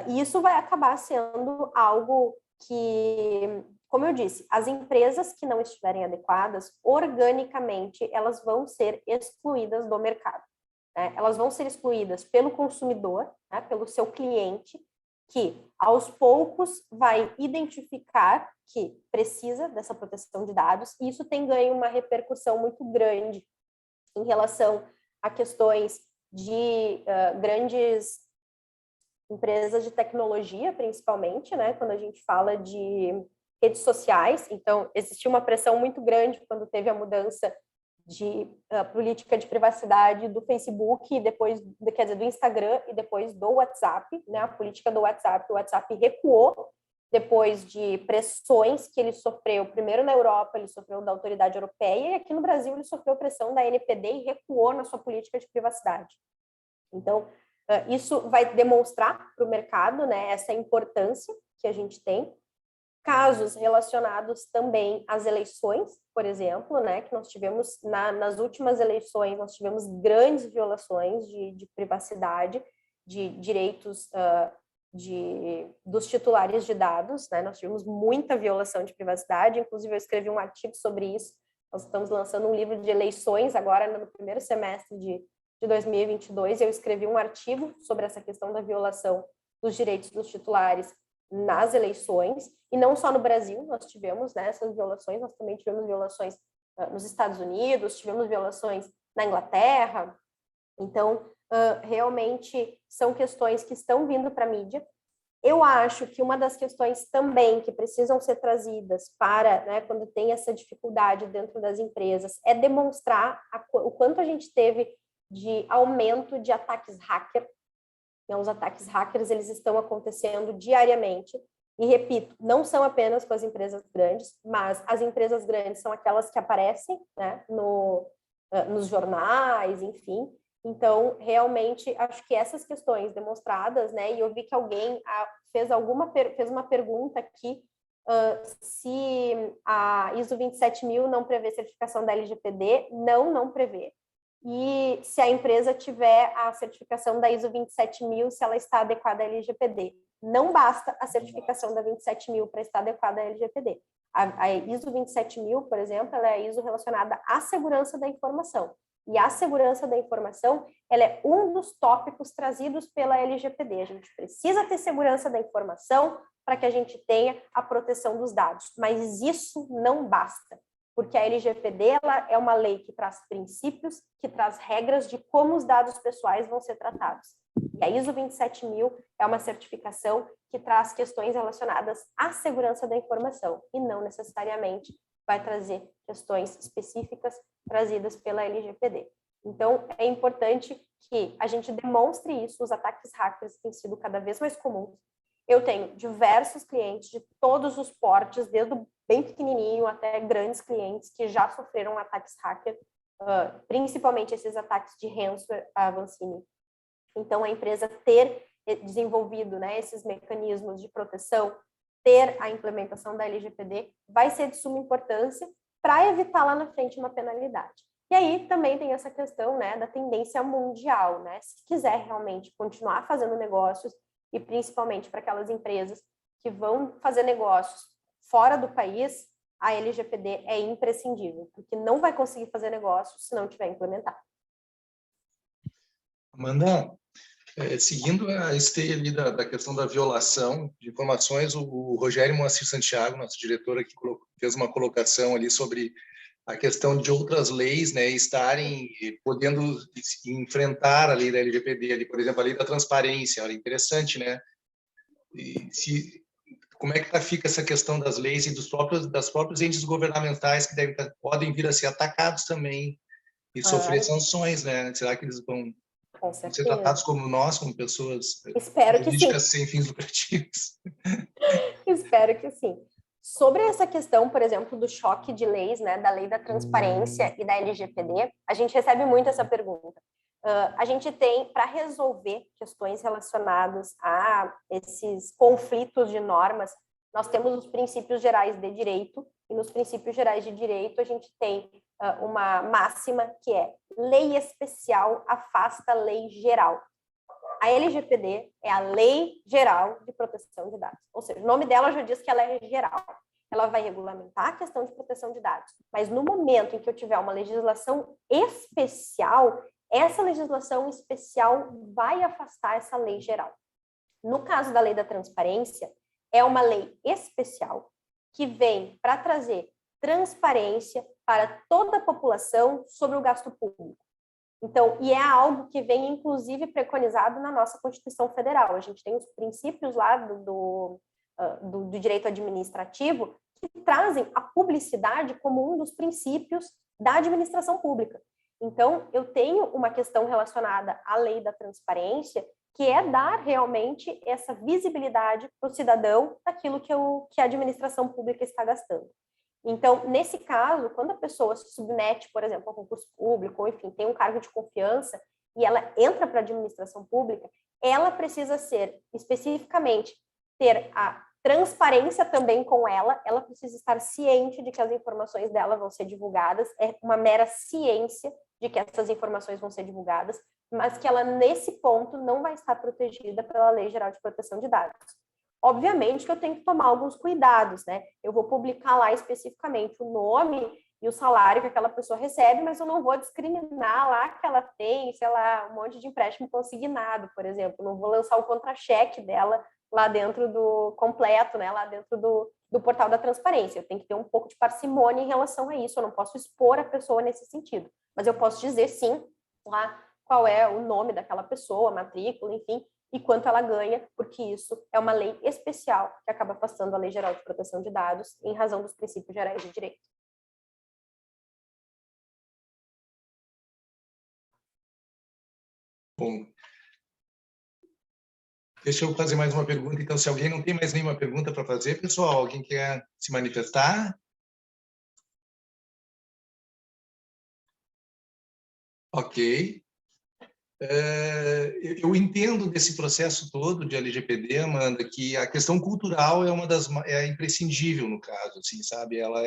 [SPEAKER 3] E isso vai acabar sendo algo que, como eu disse, as empresas que não estiverem adequadas, organicamente, elas vão ser excluídas do mercado, né? Elas vão ser excluídas pelo consumidor, né, pelo seu cliente, que, aos poucos, vai identificar que precisa dessa proteção de dados, e isso tem ganho uma repercussão muito grande em relação a questões de grandes empresas de tecnologia, principalmente, né, quando a gente fala de redes sociais. Então, existiu uma pressão muito grande quando teve a mudança de política de privacidade do Facebook, e depois, quer dizer, do Instagram e depois do WhatsApp, né, a política do WhatsApp. O WhatsApp recuou depois de pressões que ele sofreu, primeiro na Europa, ele sofreu da autoridade europeia, e aqui no Brasil ele sofreu pressão da NPD e recuou na sua política de privacidade. Então, isso vai demonstrar para o mercado, né, essa importância que a gente tem. Casos relacionados também às eleições, por exemplo, né, que nós tivemos nas últimas eleições, nós tivemos grandes violações de privacidade, de direitos dos titulares de dados, né, nós tivemos muita violação de privacidade, inclusive eu escrevi um artigo sobre isso. Nós estamos lançando um livro de eleições agora no primeiro semestre de 2022, eu escrevi um artigo sobre essa questão da violação dos direitos dos titulares nas eleições, e não só no Brasil, nós tivemos, né, essas violações, nós também tivemos violações nos Estados Unidos, tivemos violações na Inglaterra. Então, realmente são questões que estão vindo para a mídia. Eu acho que uma das questões também que precisam ser trazidas para, né, quando tem essa dificuldade dentro das empresas, é demonstrar o quanto a gente teve de aumento de ataques hacker. Então, os ataques hackers, eles estão acontecendo diariamente, e repito, não são apenas com as empresas grandes, mas as empresas grandes são aquelas que aparecem, né, nos jornais, enfim. Então, realmente, acho que essas questões demonstradas, né, e eu vi que alguém fez uma pergunta aqui, se a ISO 27000 não prevê certificação da LGPD. Não prevê. E se a empresa tiver a certificação da ISO 27000, se ela está adequada à LGPD. Não basta a certificação da 27000 para estar adequada à LGPD. A ISO 27000, por exemplo, ela é a ISO relacionada à segurança da informação. E a segurança da informação, ela é um dos tópicos trazidos pela LGPD. A gente precisa ter segurança da informação para que a gente tenha a proteção dos dados. Mas isso não basta, porque a LGPD ela é uma lei que traz princípios, que traz regras de como os dados pessoais vão ser tratados. E a ISO 27000 é uma certificação que traz questões relacionadas à segurança da informação, e não necessariamente vai trazer questões específicas trazidas pela LGPD. Então, é importante que a gente demonstre isso. Os ataques hackers têm sido cada vez mais comuns. Eu tenho diversos clientes de todos os portes, desde o bem pequenininho até grandes clientes que já sofreram ataques hacker, principalmente esses ataques de ransomware, a Avancini. Então, a empresa ter desenvolvido, né, esses mecanismos de proteção, ter a implementação da LGPD, vai ser de suma importância para evitar lá na frente uma penalidade. E aí também tem essa questão, né, da tendência mundial, né? Se quiser realmente continuar fazendo negócios, e principalmente para aquelas empresas que vão fazer negócios fora do país, a LGPD é imprescindível, porque não vai conseguir fazer negócio se não tiver implementado.
[SPEAKER 1] Amanda, seguindo a esteia ali da questão da violação de informações, o Rogério Moacir Santiago, nosso diretor aqui, fez uma colocação ali sobre a questão de outras leis, né, estarem podendo enfrentar a lei da LGPD, ali, por exemplo, a lei da transparência. Olha, interessante, né? Como é que fica essa questão das leis e das próprios entes governamentais que podem vir a ser atacados também e sofrer sanções, né? Será que eles vão ser tratados como nós, como pessoas
[SPEAKER 3] jurídicas
[SPEAKER 1] sem fins lucrativos?
[SPEAKER 3] Espero que sim. Sobre essa questão, por exemplo, do choque de leis, né, da lei da transparência e da LGPD, a gente recebe muito essa pergunta. A gente tem, para resolver questões relacionadas a esses conflitos de normas, nós temos os princípios gerais de direito, e nos princípios gerais de direito a gente tem uma máxima que é: lei especial afasta lei geral. A LGPD é a Lei Geral de Proteção de Dados, ou seja, o nome dela já diz que ela é geral. Ela vai regulamentar a questão de proteção de dados, mas no momento em que eu tiver uma legislação especial, essa legislação especial vai afastar essa lei geral. No caso da Lei da Transparência, é uma lei especial que vem para trazer transparência para toda a população sobre o gasto público. Então, e é algo que vem, inclusive, preconizado na nossa Constituição Federal. A gente tem os princípios lá do direito administrativo que trazem a publicidade como um dos princípios da administração pública. Então, eu tenho uma questão relacionada à lei da transparência, que é dar realmente essa visibilidade para o cidadão daquilo que a administração pública está gastando. Então, nesse caso, quando a pessoa se submete, por exemplo, a concurso público, ou enfim, tem um cargo de confiança e ela entra para a administração pública, ela precisa ser, especificamente, ter a transparência também com ela precisa estar ciente de que as informações dela vão ser divulgadas, é uma mera ciência de que essas informações vão ser divulgadas, mas que ela, nesse ponto, não vai estar protegida pela Lei Geral de Proteção de Dados. Obviamente que eu tenho que tomar alguns cuidados, né? Eu vou publicar lá especificamente o nome e o salário que aquela pessoa recebe, mas eu não vou discriminar lá que ela tem, sei lá, um monte de empréstimo consignado, por exemplo. Eu não vou lançar o contra-cheque dela lá dentro do completo, né? Lá dentro do portal da transparência. Eu tenho que ter um pouco de parcimônia em relação a isso. Eu não posso expor a pessoa nesse sentido. Mas eu posso dizer, sim, lá qual é o nome daquela pessoa, a matrícula, enfim, e quanto ela ganha, porque isso é uma lei especial que acaba afastando a Lei Geral de Proteção de Dados em razão dos princípios gerais de direito.
[SPEAKER 1] Bom, deixa eu fazer mais uma pergunta. Então, se alguém não tem mais nenhuma pergunta para fazer, pessoal, alguém quer se manifestar? Ok. Eu entendo desse processo todo de LGPD, Amanda, que a questão cultural é imprescindível no caso, assim, sabe? Ela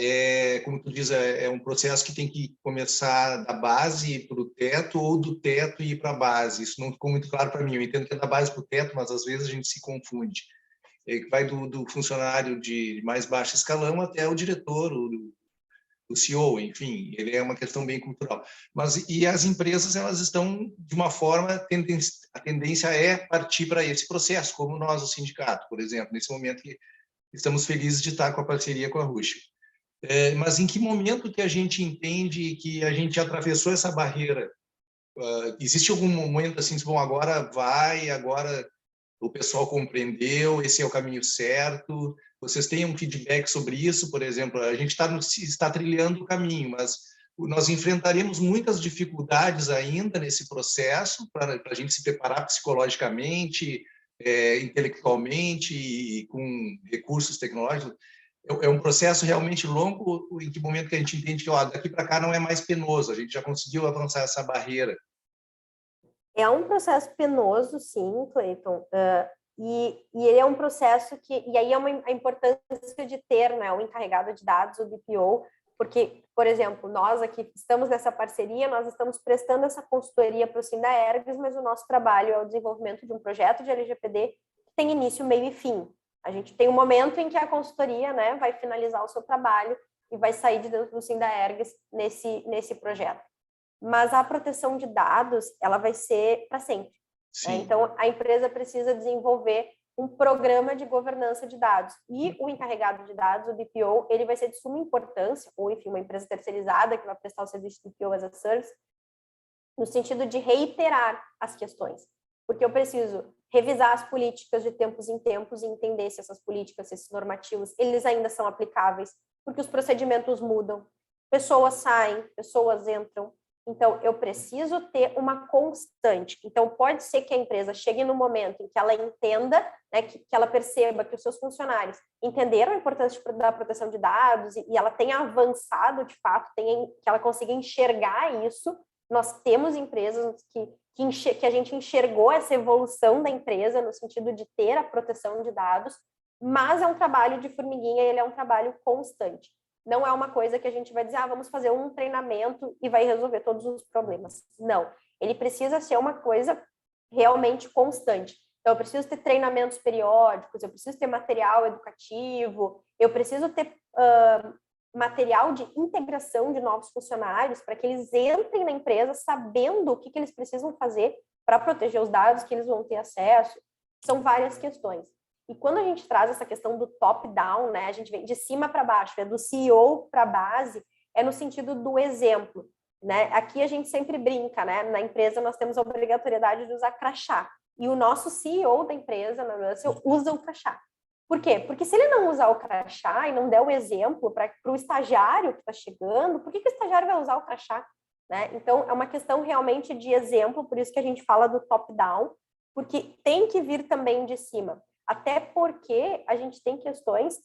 [SPEAKER 1] é, como tu diz, é um processo que tem que começar da base para o teto ou do teto e ir para a base. Isso não ficou muito claro para mim. Eu entendo que é da base para o teto, mas às vezes a gente se confunde. Vai do funcionário de mais baixo escalão até o diretor, o CEO, enfim, ele é uma questão bem cultural. E as empresas, elas estão, de uma forma, a tendência é partir para esse processo, como nós, o sindicato, por exemplo, nesse momento que estamos felizes de estar com a parceria com a Rush. Mas em que momento que a gente entende que a gente atravessou essa barreira? Existe algum momento assim, bom, agora o pessoal compreendeu, esse é o caminho certo? Vocês têm um feedback sobre isso? Por exemplo, a gente está trilhando o caminho, mas nós enfrentaremos muitas dificuldades ainda nesse processo para a gente se preparar psicologicamente, intelectualmente e com recursos tecnológicos. É um processo realmente longo, em que momento que a gente entende que daqui para cá não é mais penoso, a gente já conseguiu avançar essa barreira.
[SPEAKER 3] É um processo penoso, sim, Cleiton, e ele é um processo que... E aí é a importância de ter, né, um encarregado de dados, o DPO, porque, por exemplo, nós aqui estamos nessa parceria, nós estamos prestando essa consultoria para o Sindaergs, mas o nosso trabalho é o desenvolvimento de um projeto de LGPD que tem início, meio e fim. A gente tem um momento em que a consultoria, né, vai finalizar o seu trabalho e vai sair de dentro do Sindaergs nesse projeto. Mas a proteção de dados, ela vai ser para sempre. Né? Então, a empresa precisa desenvolver um programa de governança de dados. E o encarregado de dados, o DPO, ele vai ser de suma importância, ou, enfim, uma empresa terceirizada que vai prestar o serviço de DPO as a service, no sentido de reiterar as questões. Porque eu preciso revisar as políticas de tempos em tempos e entender se essas políticas, se esses normativos, eles ainda são aplicáveis, porque os procedimentos mudam, pessoas saem, pessoas entram, Então, eu preciso ter uma constante. Então, pode ser que a empresa chegue no momento em que ela entenda, né, que ela perceba que os seus funcionários entenderam a importância da proteção de dados e ela tenha avançado, de fato, que ela consiga enxergar isso. Nós temos empresas que a gente enxergou essa evolução da empresa no sentido de ter a proteção de dados, mas é um trabalho de formiguinha, ele é um trabalho constante. Não é uma coisa que a gente vai dizer, vamos fazer um treinamento e vai resolver todos os problemas. Não, ele precisa ser uma coisa realmente constante. Então, eu preciso ter treinamentos periódicos, eu preciso ter material educativo, eu preciso ter material de integração de novos funcionários para que eles entrem na empresa sabendo o que eles precisam fazer para proteger os dados que eles vão ter acesso. São várias questões. E quando a gente traz essa questão do top-down, né, a gente vem de cima para baixo, é do CEO para a base, é no sentido do exemplo. Né? Aqui a gente sempre brinca, né? Na empresa nós temos a obrigatoriedade de usar crachá. E o nosso CEO da empresa, na Russell, usa o crachá. Por quê? Porque se ele não usar o crachá e não der o exemplo para o estagiário que está chegando, por que o estagiário vai usar o crachá? Né? Então, é uma questão realmente de exemplo, por isso que a gente fala do top-down, porque tem que vir também de cima. Até porque a gente tem questões,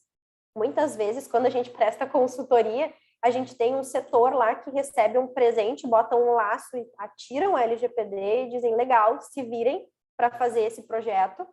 [SPEAKER 3] muitas vezes, quando a gente presta consultoria, a gente tem um setor lá que recebe um presente, botam um laço e atiram a LGPD e dizem, legal, se virem para fazer esse projeto,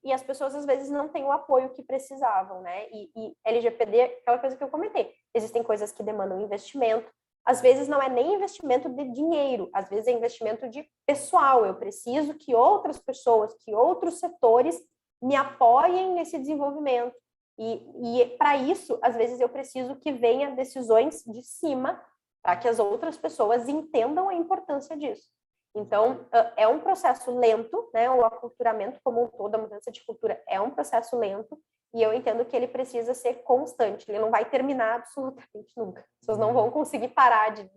[SPEAKER 3] e as pessoas, às vezes, não têm o apoio que precisavam, né? E LGPD, aquela coisa que eu comentei, existem coisas que demandam investimento, às vezes não é nem investimento de dinheiro, às vezes é investimento de pessoal, eu preciso que outras pessoas, que outros setores me apoiem nesse desenvolvimento. E para isso, às vezes, eu preciso que venha decisões de cima para que as outras pessoas entendam a importância disso. Então, é um processo lento, né? O aculturamento como um todo, a mudança de cultura é um processo lento, e eu entendo que ele precisa ser constante, ele não vai terminar absolutamente nunca. As pessoas não vão conseguir parar de...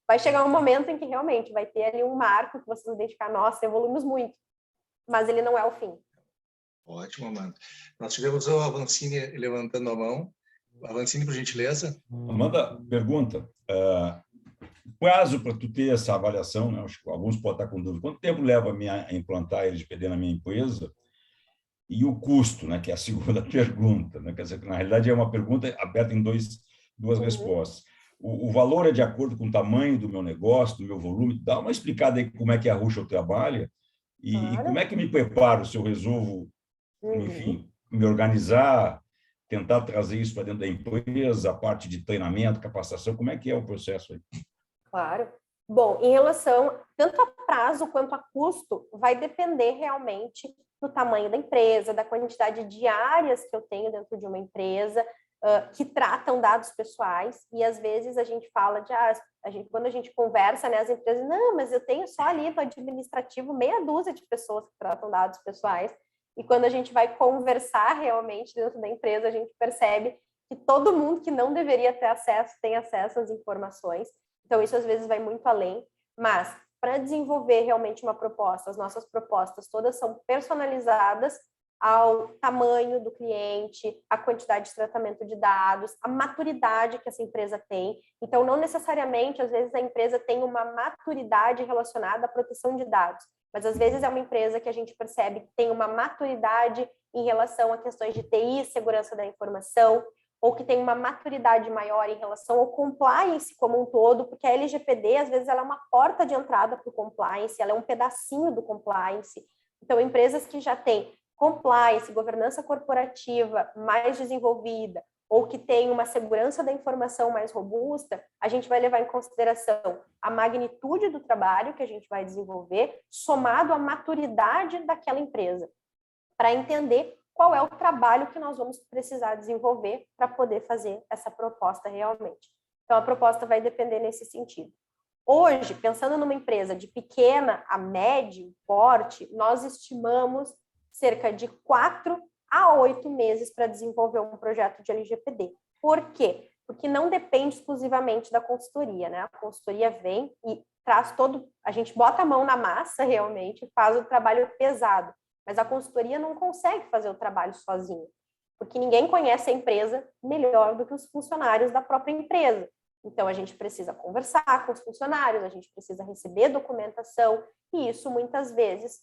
[SPEAKER 3] Vai chegar um momento em que realmente vai ter ali um marco que vocês vão identificar, nossa, evoluímos muito, mas ele não é o fim.
[SPEAKER 1] Ótimo, Amanda. Nós tivemos o Avancini levantando a mão. Avancini, por gentileza.
[SPEAKER 2] Amanda, pergunta. Prazo para tu ter essa avaliação, né? Acho que alguns podem estar com dúvida. Quanto tempo leva a implantar a LGPD na minha empresa? E o custo, né? Que é a segunda pergunta. Né? Quer dizer, na realidade, é uma pergunta aberta em duas respostas. O valor é de acordo com o tamanho do meu negócio, do meu volume. Dá uma explicada aí como é que a Russell trabalha e como é que me preparo se eu resolvo, enfim, me organizar, tentar trazer isso para dentro da empresa, a parte de treinamento, capacitação, como é que é o processo aí?
[SPEAKER 3] Claro. Bom, em relação tanto a prazo quanto a custo, vai depender realmente do tamanho da empresa, da quantidade de áreas que eu tenho dentro de uma empresa, que tratam dados pessoais, e às vezes a gente fala de, quando a gente conversa, né, as empresas, não, mas eu tenho só ali no administrativo meia dúzia de pessoas que tratam dados pessoais, e quando a gente vai conversar realmente dentro da empresa, a gente percebe que todo mundo que não deveria ter acesso tem acesso às informações. Então, isso às vezes vai muito além. Mas, para desenvolver realmente uma proposta, as nossas propostas todas são personalizadas ao tamanho do cliente, a quantidade de tratamento de dados, a maturidade que essa empresa tem. Então, não necessariamente, às vezes, a empresa tem uma maturidade relacionada à proteção de dados, mas às vezes é uma empresa que a gente percebe que tem uma maturidade em relação a questões de TI, segurança da informação, ou que tem uma maturidade maior em relação ao compliance como um todo, porque a LGPD, às vezes, ela é uma porta de entrada para o compliance, ela é um pedacinho do compliance. Então, empresas que já têm compliance, governança corporativa mais desenvolvida, ou que tem uma segurança da informação mais robusta, a gente vai levar em consideração a magnitude do trabalho que a gente vai desenvolver, somado à maturidade daquela empresa, para entender qual é o trabalho que nós vamos precisar desenvolver para poder fazer essa proposta realmente. Então, a proposta vai depender nesse sentido. Hoje, pensando numa empresa de pequena a médio porte, nós estimamos cerca de 4 a 8 meses para desenvolver um projeto de LGPD. Por quê? Porque não depende exclusivamente da consultoria, né? A consultoria vem e traz a gente bota a mão na massa realmente, faz o trabalho pesado, mas a consultoria não consegue fazer o trabalho sozinha, porque ninguém conhece a empresa melhor do que os funcionários da própria empresa. Então, a gente precisa conversar com os funcionários, a gente precisa receber documentação, e isso muitas vezes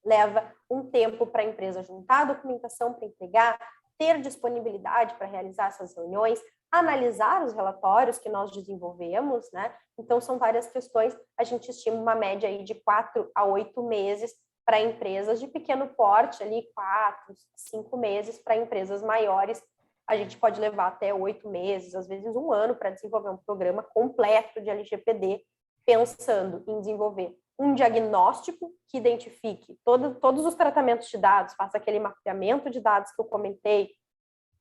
[SPEAKER 3] leva um tempo para a empresa juntar a documentação para entregar, ter disponibilidade para realizar essas reuniões, analisar os relatórios que nós desenvolvemos, né? Então, são várias questões. A gente estima uma média aí de 4 a 8 meses para empresas de pequeno porte, ali 4, 5 meses. Para empresas maiores, a gente pode levar até 8 meses, às vezes 1 ano, para desenvolver um programa completo de LGPD, pensando em desenvolver um diagnóstico que identifique todos os tratamentos de dados, faça aquele mapeamento de dados que eu comentei,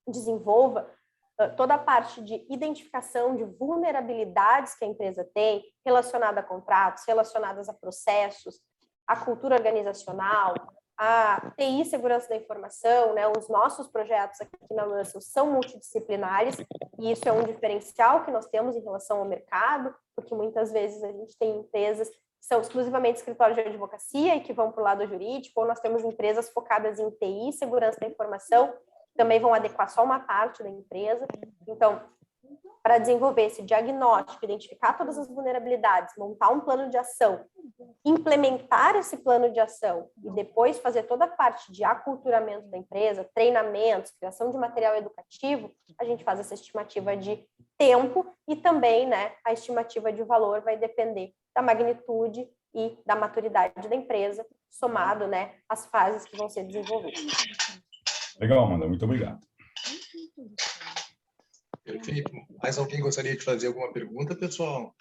[SPEAKER 3] desenvolva toda a parte de identificação de vulnerabilidades que a empresa tem, relacionada a contratos, relacionadas a processos, a cultura organizacional, a TI, segurança da informação, né? Os nossos projetos aqui na Russell são multidisciplinares, e isso é um diferencial que nós temos em relação ao mercado, porque muitas vezes a gente tem empresas que são exclusivamente escritórios de advocacia e que vão para o lado jurídico, ou nós temos empresas focadas em TI, segurança da informação, que também vão adequar só uma parte da empresa. Então, para desenvolver esse diagnóstico, identificar todas as vulnerabilidades, montar um plano de ação, implementar esse plano de ação e depois fazer toda a parte de aculturamento da empresa, treinamentos, criação de material educativo, a gente faz essa estimativa de tempo, e também, né, a estimativa de valor vai depender da magnitude e da maturidade da empresa, somado, né, às fases que vão ser desenvolvidas.
[SPEAKER 2] Legal, Amanda, muito obrigado.
[SPEAKER 1] Perfeito. Mais alguém gostaria de fazer alguma pergunta, pessoal?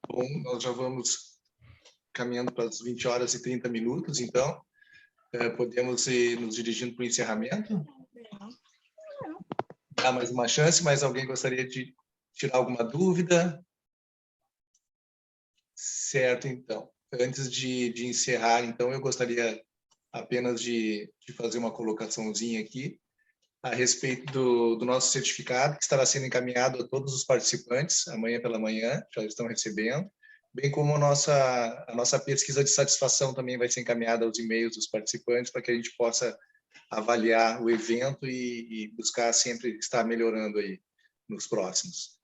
[SPEAKER 1] Bom, nós já vamos caminhando para as 20 horas e 30 minutos, então podemos ir nos dirigindo para o encerramento? Dá mais uma chance, mas alguém gostaria de tirar alguma dúvida? Certo, então. Antes de encerrar, então, eu gostaria apenas de fazer uma colocaçãozinha aqui a respeito do nosso certificado, que estará sendo encaminhado a todos os participantes amanhã pela manhã, já estão recebendo, bem como a nossa pesquisa de satisfação também vai ser encaminhada aos e-mails dos participantes, para que a gente possa avaliar o evento e buscar sempre estar melhorando aí nos próximos.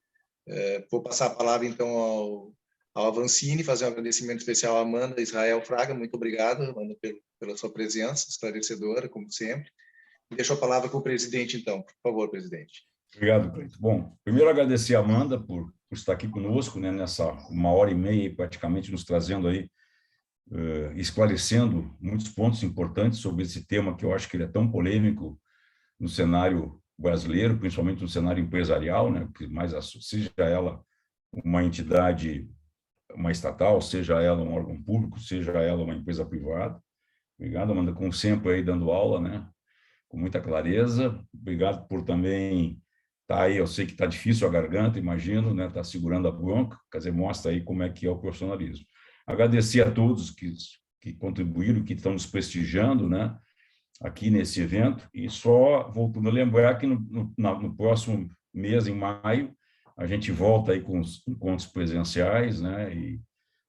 [SPEAKER 1] Vou passar a palavra, então, ao Avancini, fazer um agradecimento especial à Amanda Israel Fraga. Muito obrigado, Amanda, pela sua presença esclarecedora, como sempre. Deixo a palavra com o presidente, então. Por favor, presidente.
[SPEAKER 2] Obrigado, Cleito. Bom, primeiro agradecer a Amanda por estar aqui conosco, né, nessa 1h30, praticamente, nos trazendo aí, esclarecendo muitos pontos importantes sobre esse tema, que eu acho que ele é tão polêmico no cenário brasileiro, principalmente no cenário empresarial, né, que mais seja ela uma entidade, uma estatal, seja ela um órgão público, seja ela uma empresa privada. Obrigado, Amanda, como sempre, aí dando aula, né, com muita clareza. Obrigado por também estar aí, eu sei que está difícil a garganta, imagino, né, está segurando a bronca, quer dizer, mostra aí como é que é o profissionalismo. Agradecer a todos que contribuíram, que estão nos prestigiando, né, aqui nesse evento, e só voltando a lembrar que no próximo mês, em maio, a gente volta aí com os encontros presenciais, né, e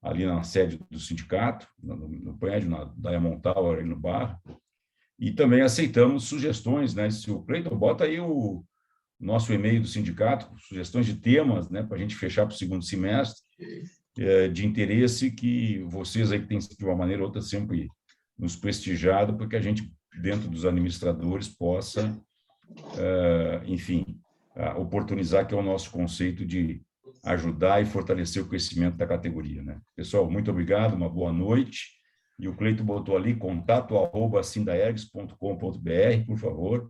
[SPEAKER 2] ali na sede do sindicato, no prédio, na Diamond Tower, aí no bar, e também aceitamos sugestões, né, se o Cleiton bota aí o nosso e-mail do sindicato, sugestões de temas, né, para a gente fechar para o segundo semestre, de interesse, que vocês aí que têm, de uma maneira ou outra, sempre nos prestigiado, porque a gente, dentro dos administradores, possa, enfim, oportunizar, que é o nosso conceito de ajudar e fortalecer o crescimento da categoria, né? Pessoal, muito obrigado, uma boa noite. E o Cleito botou ali, contato@sindaergs.com.br, por favor,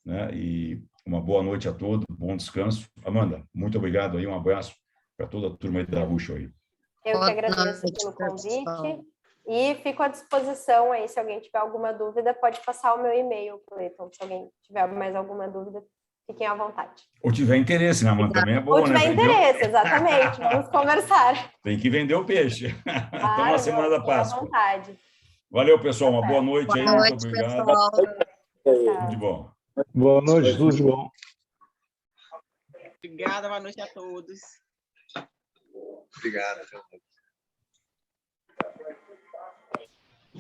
[SPEAKER 2] né? E uma boa noite a todos, bom descanso. Amanda, muito obrigado aí, um abraço para toda a turma aí da Ruxa aí.
[SPEAKER 3] Eu que agradeço pelo convite e fico à disposição aí, se alguém tiver alguma dúvida, pode passar o meu e-mail, Cleiton. Se alguém tiver mais alguma dúvida, fiquem à vontade.
[SPEAKER 2] Ou tiver interesse, né, Amanda? Também é bom,
[SPEAKER 3] Ou tiver
[SPEAKER 2] né?
[SPEAKER 3] interesse, exatamente. Vamos conversar.
[SPEAKER 2] Tem que vender o peixe.
[SPEAKER 3] Claro,
[SPEAKER 2] Até na semana da Páscoa.
[SPEAKER 3] à vontade.
[SPEAKER 2] Valeu, pessoal. Uma boa noite aí.
[SPEAKER 7] Boa
[SPEAKER 2] Muito
[SPEAKER 7] noite,
[SPEAKER 2] obrigado.
[SPEAKER 7] pessoal.
[SPEAKER 2] Tudo de bom.
[SPEAKER 8] Boa noite, tudo de bom.
[SPEAKER 7] Obrigada, boa noite a todos.
[SPEAKER 1] Obrigado.